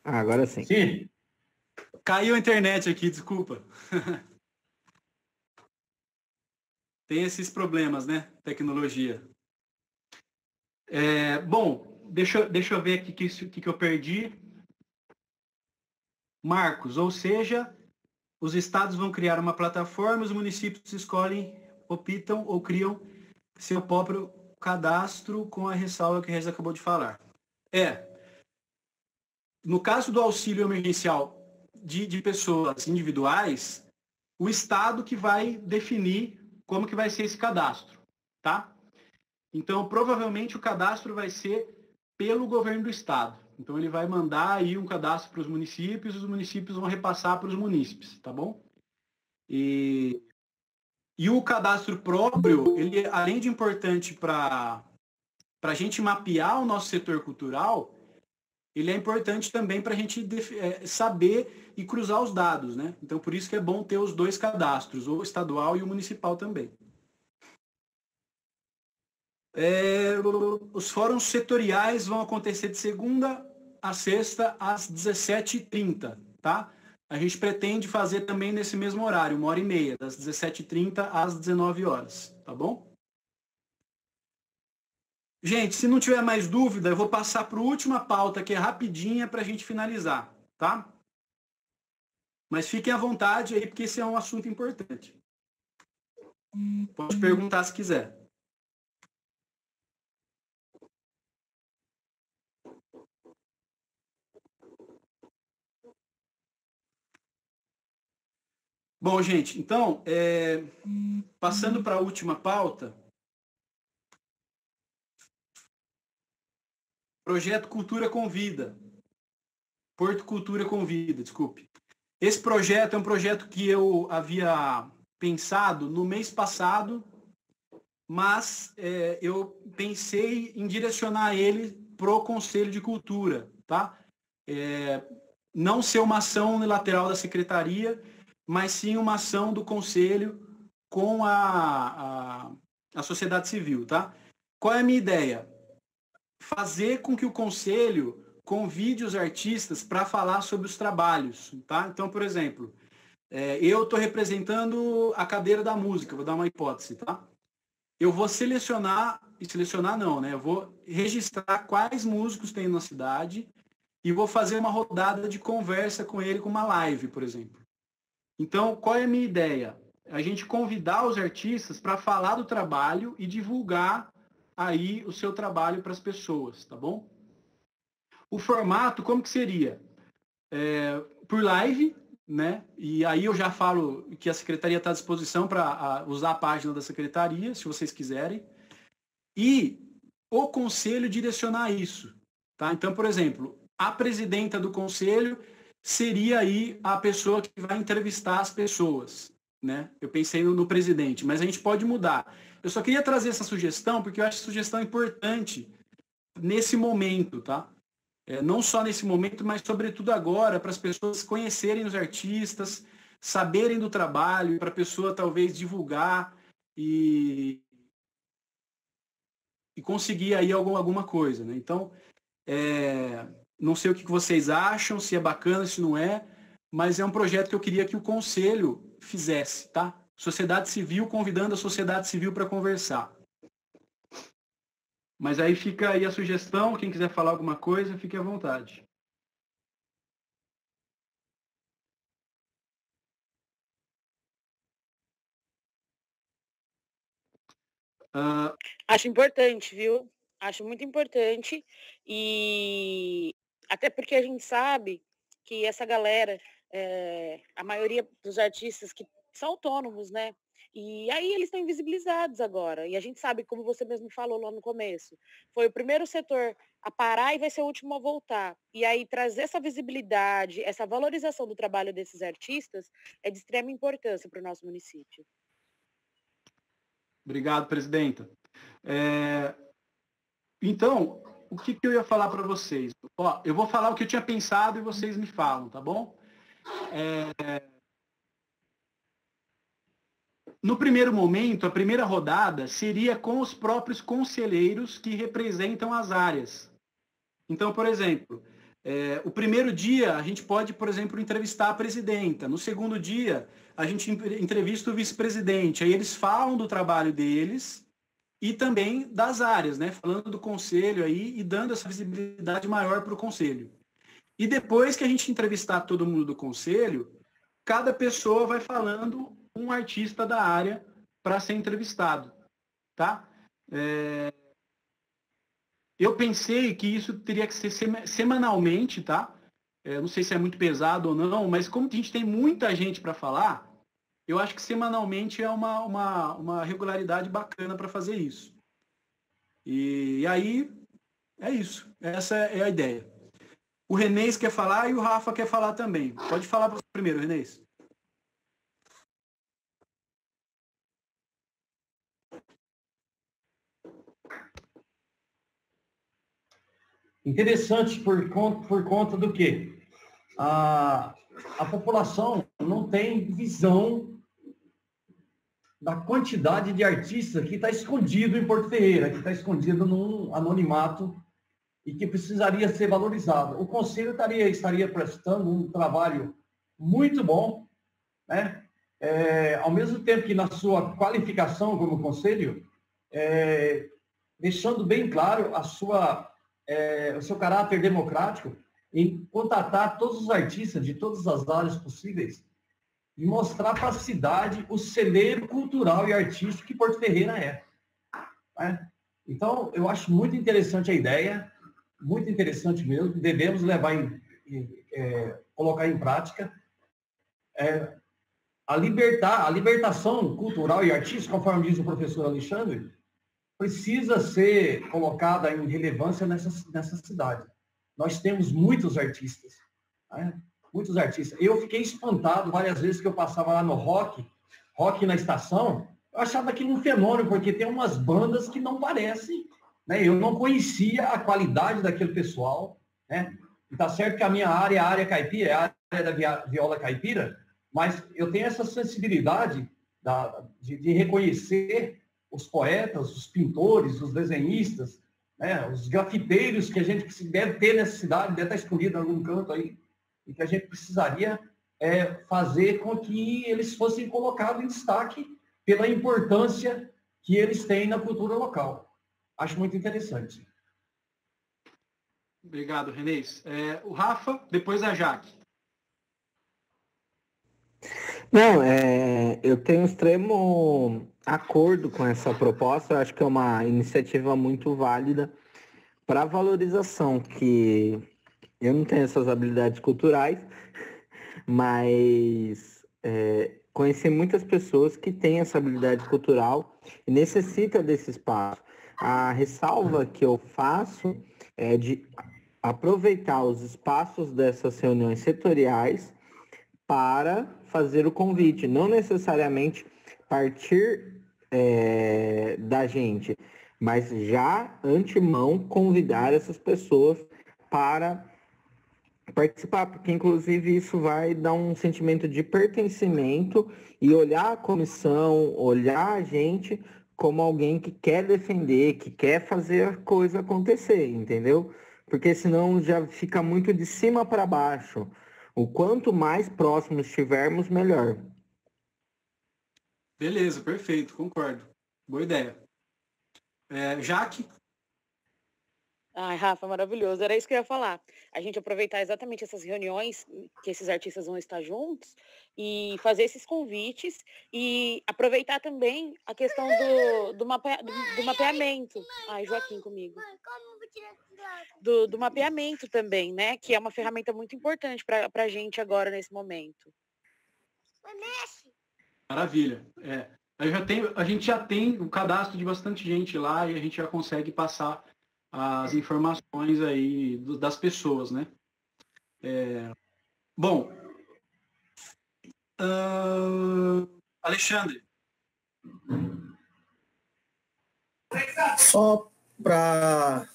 Ah, agora sim. Sim. Caiu a internet aqui, desculpa. Tem esses problemas, né? Tecnologia. Bom, deixa eu ver aqui o que eu perdi. Marcos, ou seja, os estados vão criar uma plataforma, os municípios escolhem, optam ou criam seu próprio cadastro com a ressalva que a Regis acabou de falar. No caso do auxílio emergencial de pessoas individuais, o estado que vai definir como que vai ser esse cadastro, tá? Então, provavelmente, o cadastro vai ser pelo governo do estado. Então, ele vai mandar aí um cadastro para os municípios vão repassar para os munícipes, tá bom? E o cadastro próprio, ele, além de importante para a gente mapear o nosso setor cultural, ele é importante também para a gente saber e cruzar os dados, né? Então, por isso que é bom ter os dois cadastros, o estadual e o municipal também. Os fóruns setoriais vão acontecer de segunda a sexta, às 17h30, tá? A gente pretende fazer também nesse mesmo horário, 1h30, das 17h30 às 19h, tá bom? Gente, se não tiver mais dúvida, eu vou passar para a última pauta, que é rapidinha, para a gente finalizar, tá? Mas fiquem à vontade aí, porque esse é um assunto importante. Pode perguntar se quiser. Bom, gente, então, passando para a última pauta, Projeto Cultura Convida. Porto Cultura Convida, desculpe. Esse projeto é um projeto que eu havia pensado no mês passado, mas eu pensei em direcionar ele para o Conselho de Cultura, tá? Não ser uma ação unilateral da Secretaria, mas sim uma ação do Conselho com a sociedade civil, tá? Qual é a minha ideia? Fazer com que o Conselho convide os artistas para falar sobre os trabalhos, tá? Então, por exemplo, eu estou representando a cadeira da música, vou dar uma hipótese, tá? Eu vou eu vou registrar quais músicos tem na cidade e vou fazer uma rodada de conversa com ele, com uma live, por exemplo. Então, qual é a minha ideia? A gente convidar os artistas para falar do trabalho e divulgar aí o seu trabalho para as pessoas, tá bom? O formato, como que seria? Por live, né? E aí eu já falo que a Secretaria está à disposição para usar a página da Secretaria, se vocês quiserem. E o Conselho direcionar isso, tá? Então, por exemplo, a presidenta do Conselho seria aí a pessoa que vai entrevistar as pessoas, né? Eu pensei no presidente, mas a gente pode mudar. Eu só queria trazer essa sugestão, porque eu acho a sugestão importante nesse momento, tá? não só nesse momento, mas sobretudo agora, para as pessoas conhecerem os artistas, saberem do trabalho, para a pessoa talvez divulgar e conseguir aí alguma coisa, né? Então, não sei o que vocês acham, se é bacana, se não é, mas é um projeto que eu queria que o Conselho fizesse, tá? Sociedade civil, convidando a sociedade civil para conversar. Mas aí fica aí a sugestão, quem quiser falar alguma coisa, fique à vontade. Acho importante, viu? Acho muito importante. E até porque a gente sabe que essa galera, a maioria dos artistas que são autônomos, né? E aí eles estão invisibilizados agora. E a gente sabe, como você mesmo falou lá no começo, foi o primeiro setor a parar e vai ser o último a voltar. E aí trazer essa visibilidade, essa valorização do trabalho desses artistas é de extrema importância para o nosso município. Obrigado, presidenta. Então, o que eu ia falar para vocês? Ó, eu vou falar o que eu tinha pensado e vocês me falam, tá bom? No primeiro momento, a primeira rodada seria com os próprios conselheiros que representam as áreas. Então, por exemplo, o primeiro dia a gente pode, por exemplo, entrevistar a presidenta. No segundo dia, a gente entrevista o vice-presidente. Aí eles falam do trabalho deles e também das áreas, né? Falando do conselho aí e dando essa visibilidade maior para o conselho. E depois que a gente entrevistar todo mundo do conselho, cada pessoa vai falando um artista da área para ser entrevistado, tá? Eu pensei que isso teria que ser semanalmente, tá? Não sei se é muito pesado ou não, mas como a gente tem muita gente para falar, eu acho que semanalmente é uma regularidade bacana para fazer isso. E aí, é isso. Essa é a ideia. O Renês quer falar e o Rafa quer falar também. Pode falar você primeiro, Renês. Interessante por conta do quê? A população não tem visão da quantidade de artistas que está escondido em Porto Ferreira, que está escondido num anonimato e que precisaria ser valorizado. O Conselho estaria prestando um trabalho muito bom, né? Ao mesmo tempo que na sua qualificação como Conselho, deixando bem claro o seu caráter democrático em contatar todos os artistas de todas as áreas possíveis e mostrar para a cidade o celeiro cultural e artístico que Porto Ferreira é. Né? Então, eu acho muito interessante a ideia, muito interessante mesmo, devemos colocar em prática. A libertação cultural e artística, conforme diz o professor Alexandre, precisa ser colocada em relevância nessa cidade. Nós temos muitos artistas, né? Muitos artistas. Eu fiquei espantado várias vezes que eu passava lá no Rock na estação, eu achava aquilo um fenômeno, porque tem umas bandas que não parecem, né? Eu não conhecia a qualidade daquele pessoal, né? E tá certo que a minha área é a área caipira, é a área da viola caipira, mas eu tenho essa sensibilidade de reconhecer os poetas, os pintores, os desenhistas, né, os grafiteiros que a gente deve ter nessa cidade, deve estar escondido em algum canto aí, e que a gente precisaria fazer com que eles fossem colocados em destaque pela importância que eles têm na cultura local. Acho muito interessante. Obrigado, Renês. O Rafa, depois a Jaque. Não, eu tenho extremo acordo com essa proposta. Eu acho que é uma iniciativa muito válida para a valorização, que eu não tenho essas habilidades culturais, mas conheci muitas pessoas que têm essa habilidade cultural e necessitam desse espaço. A ressalva que eu faço é de aproveitar os espaços dessas reuniões setoriais para fazer o convite, não necessariamente partir da gente, mas já antemão convidar essas pessoas para participar, porque inclusive isso vai dar um sentimento de pertencimento e olhar a comissão, olhar a gente como alguém que quer defender, que quer fazer a coisa acontecer, entendeu? Porque senão já fica muito de cima para baixo. O quanto mais próximos estivermos, melhor. Beleza, perfeito, concordo. Boa ideia. Jaque? Ai, Rafa, maravilhoso. Era isso que eu ia falar. A gente aproveitar exatamente essas reuniões que esses artistas vão estar juntos e fazer esses convites e aproveitar também a questão do mapeamento. Ai, Joaquim comigo. Do mapeamento também, né? Que é uma ferramenta muito importante para a gente agora nesse momento. Maravilha. A gente já tem o cadastro de bastante gente lá e a gente já consegue passar as informações aí das pessoas, né? Bom, Alexandre. Só para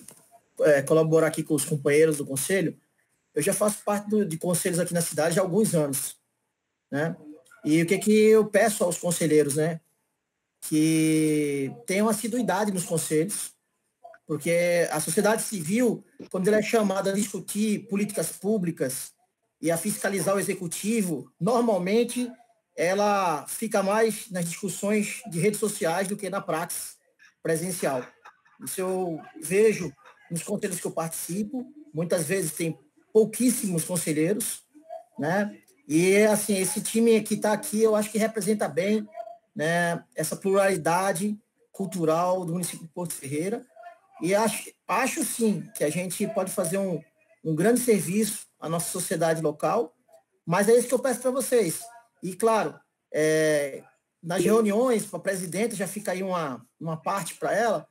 colaborar aqui com os companheiros do conselho, eu já faço parte de conselhos aqui na cidade há alguns anos, né? E o que eu peço aos conselheiros, né? Que tenham assiduidade nos conselhos, porque a sociedade civil, quando ela é chamada a discutir políticas públicas e a fiscalizar o executivo, normalmente ela fica mais nas discussões de redes sociais do que na praxe presencial. Isso eu vejo nos conselhos que eu participo, muitas vezes tem pouquíssimos conselheiros, né? E, assim, esse time que está aqui, eu acho que representa bem, né, essa pluralidade cultural do município de Porto Ferreira. E acho sim, que a gente pode fazer um grande serviço à nossa sociedade local, mas é isso que eu peço para vocês. E, claro, nas reuniões, para a presidenta, já fica aí uma parte para ela,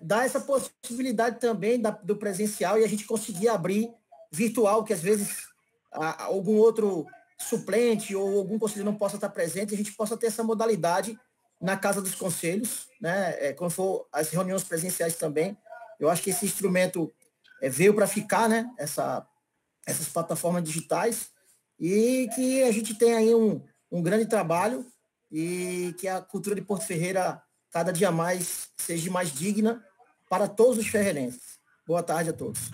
dar essa possibilidade também do presencial e a gente conseguir abrir virtual, que às vezes algum outro suplente ou algum conselheiro não possa estar presente, a gente possa ter essa modalidade na Casa dos Conselhos, né? Quando for as reuniões presenciais também. Eu acho que esse instrumento veio para ficar, né? Essas plataformas digitais, e que a gente tem aí um grande trabalho e que a cultura de Porto Ferreira cada dia mais seja mais digna para todos os ferreirenses. Boa tarde a todos.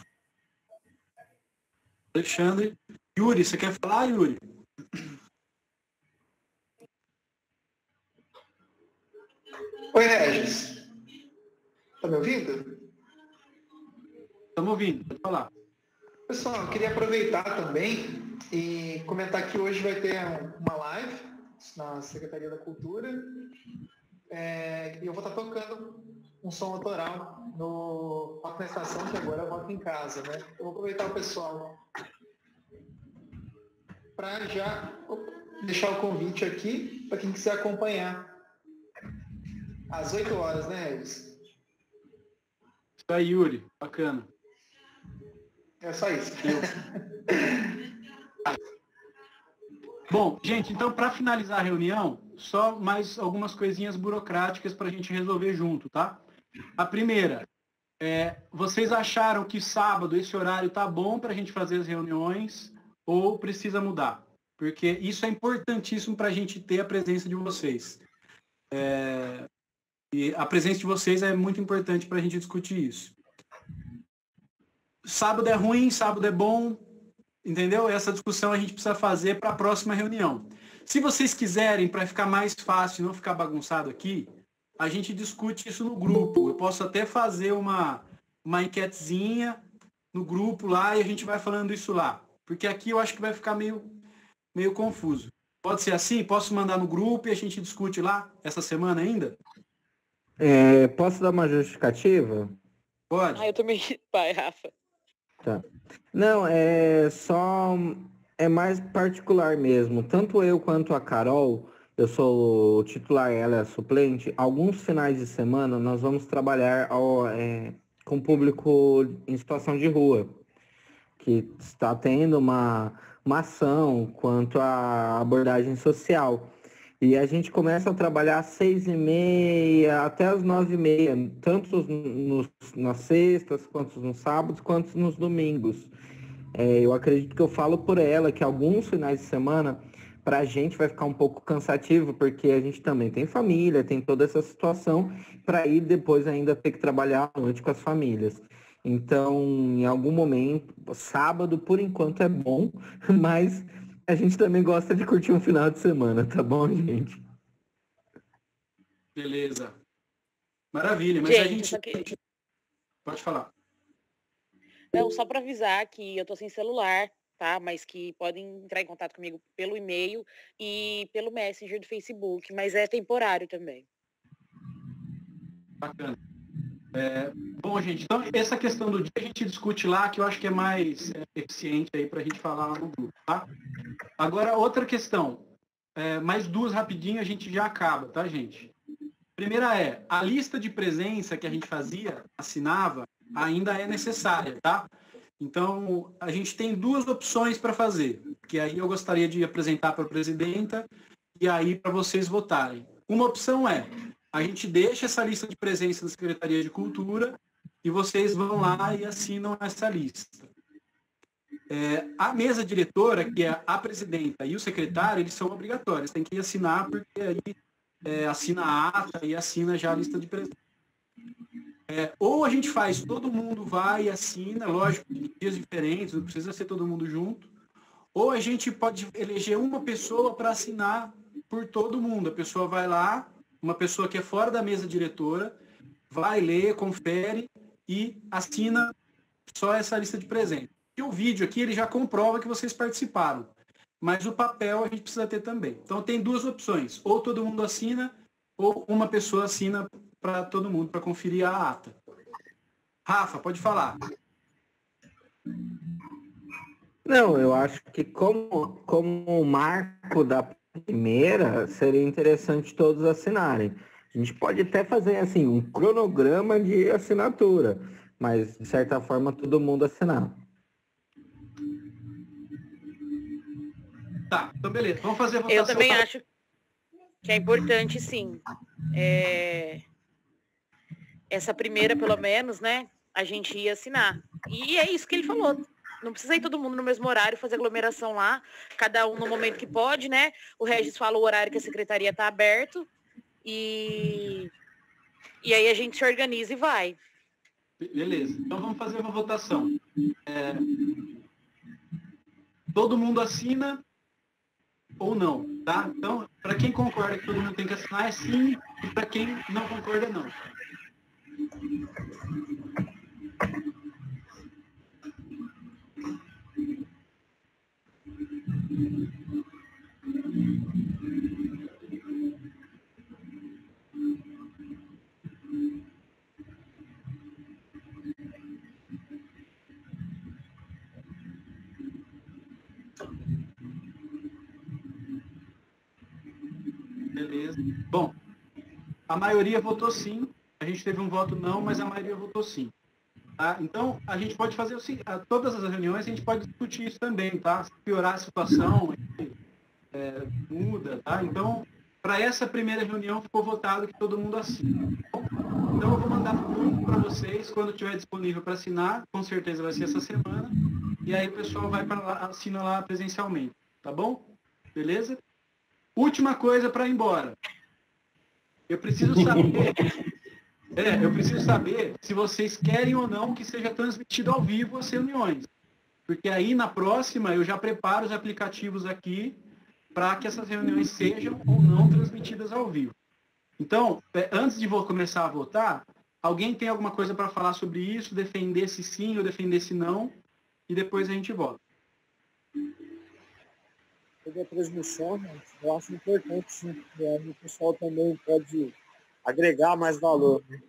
Alexandre. Yuri, você quer falar, Yuri? Oi, Regis. Tá me ouvindo? Estamos ouvindo, pode falar. Pessoal, eu queria aproveitar também e comentar que hoje vai ter uma live na Secretaria da Cultura. E eu vou estar tocando um som autoral no Rock na Estação, que agora é Rock em Casa, né? Eu vou aproveitar o pessoal para já deixar o convite aqui para quem quiser acompanhar. Às 8 horas, né, Regis? Isso aí, Yuri. Bacana. É só isso. Bom, gente, então, para finalizar a reunião, só mais algumas coisinhas burocráticas para a gente resolver junto, tá? A primeira, vocês acharam que sábado esse horário tá bom para a gente fazer as reuniões ou precisa mudar? Porque isso é importantíssimo para a gente ter a presença de vocês. E a presença de vocês é muito importante para a gente discutir isso. Sábado é ruim, sábado é bom, entendeu? Essa discussão a gente precisa fazer para a próxima reunião. Se vocês quiserem, para ficar mais fácil, não ficar bagunçado aqui, a gente discute isso no grupo. Eu posso até fazer uma enquetezinha no grupo lá e a gente vai falando isso lá. Porque aqui eu acho que vai ficar meio confuso. Pode ser assim? Posso mandar no grupo e a gente discute lá essa semana ainda? Posso dar uma justificativa? Pode. Eu também. Vai, Rafa. Tá. Não, é mais particular mesmo. Tanto eu quanto a Carol, eu sou titular, ela é suplente. Alguns finais de semana nós vamos trabalhar com público em situação de rua, que está tendo uma ação quanto à abordagem social. E a gente começa a trabalhar às 6h30 até às 9h30, tanto nas sextas, quanto nos sábados, quanto nos domingos. Eu acredito que eu falo por ela que alguns finais de semana para a gente vai ficar um pouco cansativo, porque a gente também tem família, tem toda essa situação, para ir depois ainda ter que trabalhar à noite com as famílias. Então, em algum momento, sábado, por enquanto, é bom, mas a gente também gosta de curtir um final de semana, tá bom, gente? Beleza. Maravilha, mas Gente, a gente... Pode falar. Não, só para avisar que eu tô sem celular, tá? Mas que podem entrar em contato comigo pelo e-mail e pelo Messenger do Facebook, mas é temporário também. Bacana. Bom, gente, então essa questão do dia a gente discute lá, que eu acho que é mais eficiente aí para a gente falar lá no grupo, tá? Agora, outra questão, mais duas rapidinho, a gente já acaba, tá, gente? Primeira a lista de presença que a gente fazia, assinava, ainda é necessária, tá? Então, a gente tem duas opções para fazer, que aí eu gostaria de apresentar para a presidenta e aí para vocês votarem. Uma opção a gente deixa essa lista de presença da Secretaria de Cultura e vocês vão lá e assinam essa lista. A mesa diretora, que é a presidenta e o secretário, eles são obrigatórios, tem que assinar, porque aí assina a ata e assina já a lista de presença. Ou a gente faz, todo mundo vai e assina, lógico, em dias diferentes, não precisa ser todo mundo junto, ou a gente pode eleger uma pessoa para assinar por todo mundo. A pessoa vai lá, uma pessoa que é fora da mesa diretora, vai ler, confere e assina só essa lista de presentes. E o vídeo aqui, ele já comprova que vocês participaram, mas o papel a gente precisa ter também. Então tem duas opções, ou todo mundo assina, ou uma pessoa assina para todo mundo, para conferir a ata. Rafa, pode falar. Não, eu acho que como marco da primeira, seria interessante todos assinarem. A gente pode até fazer assim um cronograma de assinatura, mas de certa forma todo mundo assinar. Tá, então beleza, vamos fazer a votação. Eu também acho que é importante, sim. Essa primeira, pelo menos, né, a gente ia assinar. E é isso que ele falou. Não precisa ir todo mundo no mesmo horário, fazer aglomeração lá, cada um no momento que pode, né? O Regis fala o horário que a secretaria está aberto e aí a gente se organiza e vai. Beleza, então vamos fazer uma votação. Todo mundo assina ou não, tá? Então, para quem concorda que todo mundo tem que assinar, é sim, e para quem não concorda, não. Beleza. Bom, a maioria votou sim. A gente teve um voto não, mas a maioria votou sim. Tá? Então, a gente pode fazer o seguinte, todas as reuniões a gente pode discutir isso também, tá? Se piorar a situação, muda, tá? Então, para essa primeira reunião ficou votado que todo mundo assina. Então, eu vou mandar tudo para vocês quando estiver disponível para assinar, com certeza vai ser essa semana, e aí o pessoal vai para lá, assina lá presencialmente, tá bom? Beleza? Última coisa para ir embora. Eu preciso saber se vocês querem ou não que seja transmitido ao vivo as reuniões. Porque aí, na próxima, eu já preparo os aplicativos aqui para que essas reuniões sejam ou não transmitidas ao vivo. Então, antes de começar a votar, alguém tem alguma coisa para falar sobre isso, defender se sim ou defender se não, e depois a gente vota. Sobre a transmissão, eu acho importante, sim, porque o pessoal também pode agregar mais valor, né?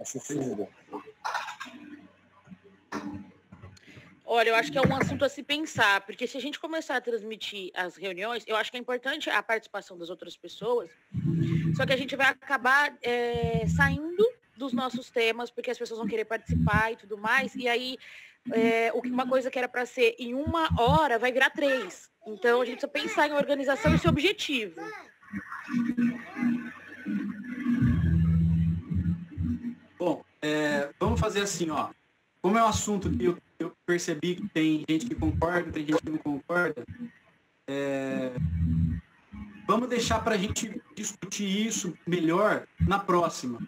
Acho sim. Olha, eu acho que é um assunto a se pensar, porque se a gente começar a transmitir as reuniões, eu acho que é importante a participação das outras pessoas, só que a gente vai acabar saindo dos nossos temas, porque as pessoas vão querer participar e tudo mais, e aí uma coisa que era para ser em 1 hora vai virar 3. Então, a gente precisa pensar em organização e seu objetivo. Bom, vamos fazer assim, ó. Como é um assunto que eu percebi que tem gente que concorda, tem gente que não concorda, vamos deixar para a gente discutir isso melhor na próxima,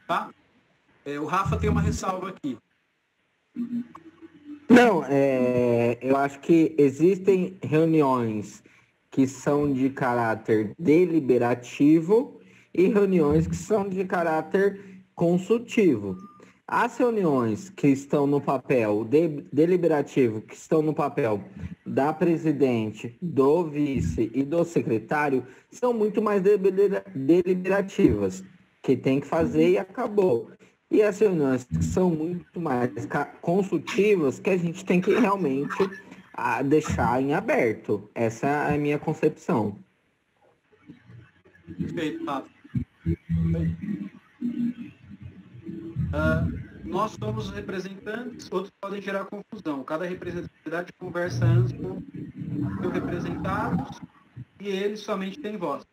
tá? O Rafa tem uma ressalva aqui. Não, eu acho que existem reuniões que são de caráter deliberativo e reuniões que são de caráter consultivo. As reuniões que estão no papel deliberativo, que estão no papel da presidente, do vice e do secretário, são muito mais deliberativas, que tem que fazer e acabou. E as reuniões que são muito mais consultivas, que a gente tem que realmente deixar em aberto. Essa é a minha concepção. Perfeito, Rafa. Nós somos representantes, outros podem gerar confusão. Cada representatividade conversa antes com os seus representados e eles somente têm voz.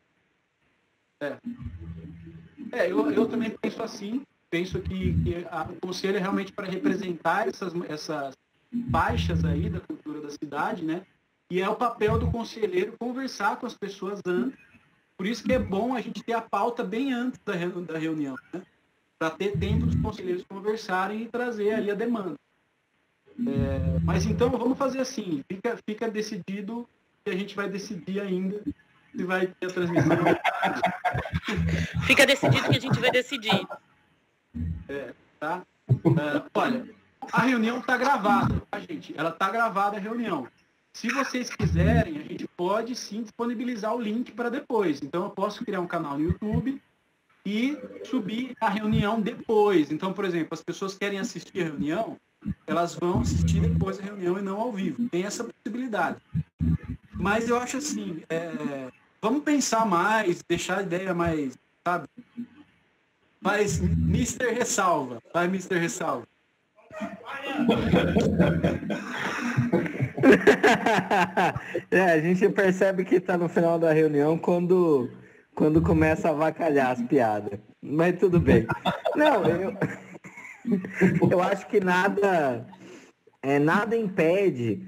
Eu também penso assim. Penso que o conselho é realmente para representar essas faixas aí da cultura da cidade, né? E é o papel do conselheiro conversar com as pessoas antes. Por isso que é bom a gente ter a pauta bem antes da reunião, né? Para ter tempo dos conselheiros conversarem e trazer aí a demanda. Mas então vamos fazer assim, fica decidido que a gente vai decidir ainda se vai ter a transmissão. Fica decidido que a gente vai decidir. Tá? Olha, a reunião está gravada, tá, gente? Ela está gravada a reunião. Se vocês quiserem, a gente pode sim disponibilizar o link para depois. Então eu posso criar um canal no YouTube e subir a reunião depois. Então, por exemplo, as pessoas querem assistir a reunião, elas vão assistir depois a reunião e não ao vivo. Tem essa possibilidade. Mas eu acho assim, vamos pensar mais, deixar a ideia mais, sabe? Mas, Mr. Ressalva. Vai, Mr. Ressalva. A gente percebe que está no final da reunião quando começa a avacalhar as piadas. Mas tudo bem. Não, eu acho que nada impede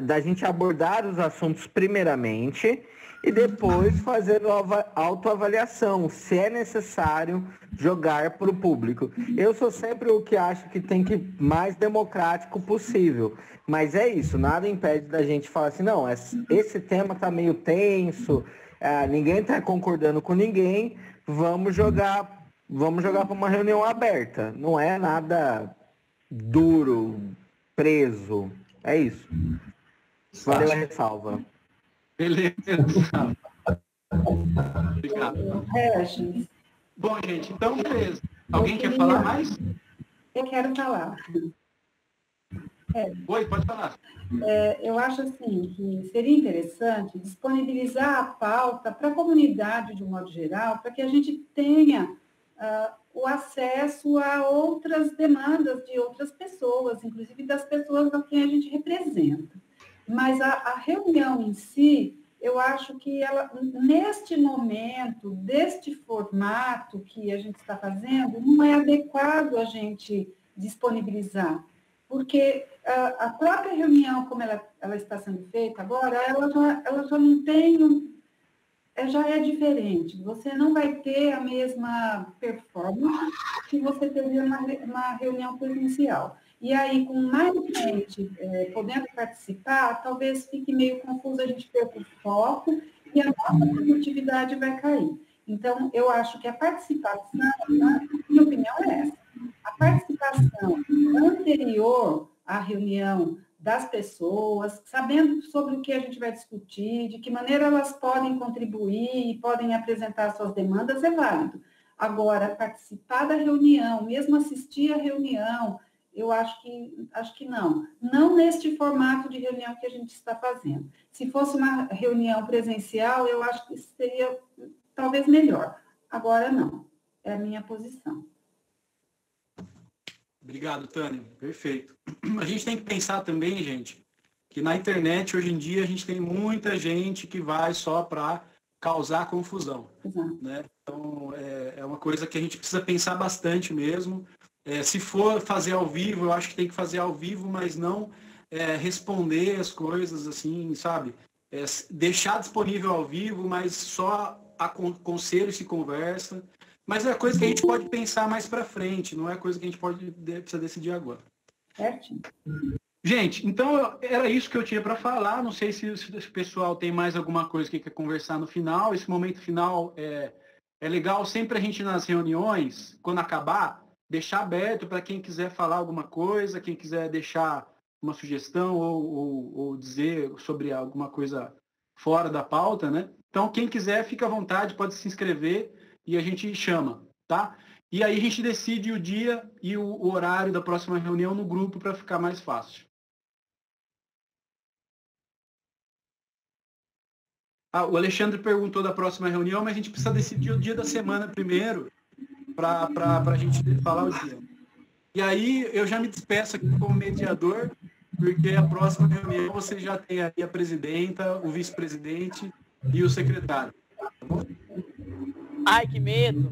da gente abordar os assuntos primeiramente e depois fazer autoavaliação, se é necessário jogar para o público. Eu sou sempre o que acho que tem que ir mais democrático possível, mas é isso, nada impede da gente falar assim, não, esse tema está meio tenso, ninguém está concordando com ninguém, vamos jogar para uma reunião aberta, não é nada duro, preso, é isso. Valeu a ressalva. Beleza. Obrigado. Bom, gente, então beleza. Alguém quer falar mais? Eu quero falar. Oi, pode falar. Eu acho assim que seria interessante disponibilizar a pauta para a comunidade de um modo geral, para que a gente tenha o acesso a outras demandas de outras pessoas, inclusive das pessoas a quem a gente representa. Mas a reunião em si, eu acho que ela, neste momento, deste formato que a gente está fazendo, não é adequado a gente disponibilizar, porque a própria reunião, como ela está sendo feita agora, ela já não tem, já é diferente. Você não vai ter a mesma performance que você teria numa reunião presencial. E aí, com mais gente podendo participar, talvez fique meio confuso, a gente perca o foco e a nossa produtividade vai cair. Então, eu acho que a participação, minha opinião é essa, a participação anterior à reunião das pessoas, sabendo sobre o que a gente vai discutir, de que maneira elas podem contribuir e podem apresentar suas demandas, é válido. Agora, participar da reunião, mesmo assistir a reunião, eu acho que não. Não neste formato de reunião que a gente está fazendo. Se fosse uma reunião presencial, eu acho que seria talvez melhor. Agora, não. É a minha posição. Obrigado, Tânia. Perfeito. A gente tem que pensar também, gente, que na internet, hoje em dia, a gente tem muita gente que vai só para causar confusão. Né? Então, é uma coisa que a gente precisa pensar bastante mesmo. Se for fazer ao vivo, eu acho que tem que fazer ao vivo, mas não responder as coisas assim, sabe? Deixar disponível ao vivo, mas só conselho se conversa. Mas é coisa que a gente pode pensar mais para frente, não é coisa que a gente precisa decidir agora. Gente, então era isso que eu tinha para falar. Não sei se o pessoal tem mais alguma coisa que quer conversar no final. Esse momento final é legal sempre a gente nas reuniões, quando acabar, deixar aberto para quem quiser falar alguma coisa, quem quiser deixar uma sugestão ou dizer sobre alguma coisa fora da pauta, né? Então, quem quiser, fica à vontade, pode se inscrever e a gente chama, tá? E aí a gente decide o dia e o horário da próxima reunião no grupo para ficar mais fácil. O Alexandre perguntou da próxima reunião, mas a gente precisa decidir o dia da semana primeiro para a gente falar o dia. E aí eu já me despeço aqui como mediador, porque a próxima reunião você já tem aí a presidenta, o vice-presidente e o secretário. Tá bom? Ai, que medo!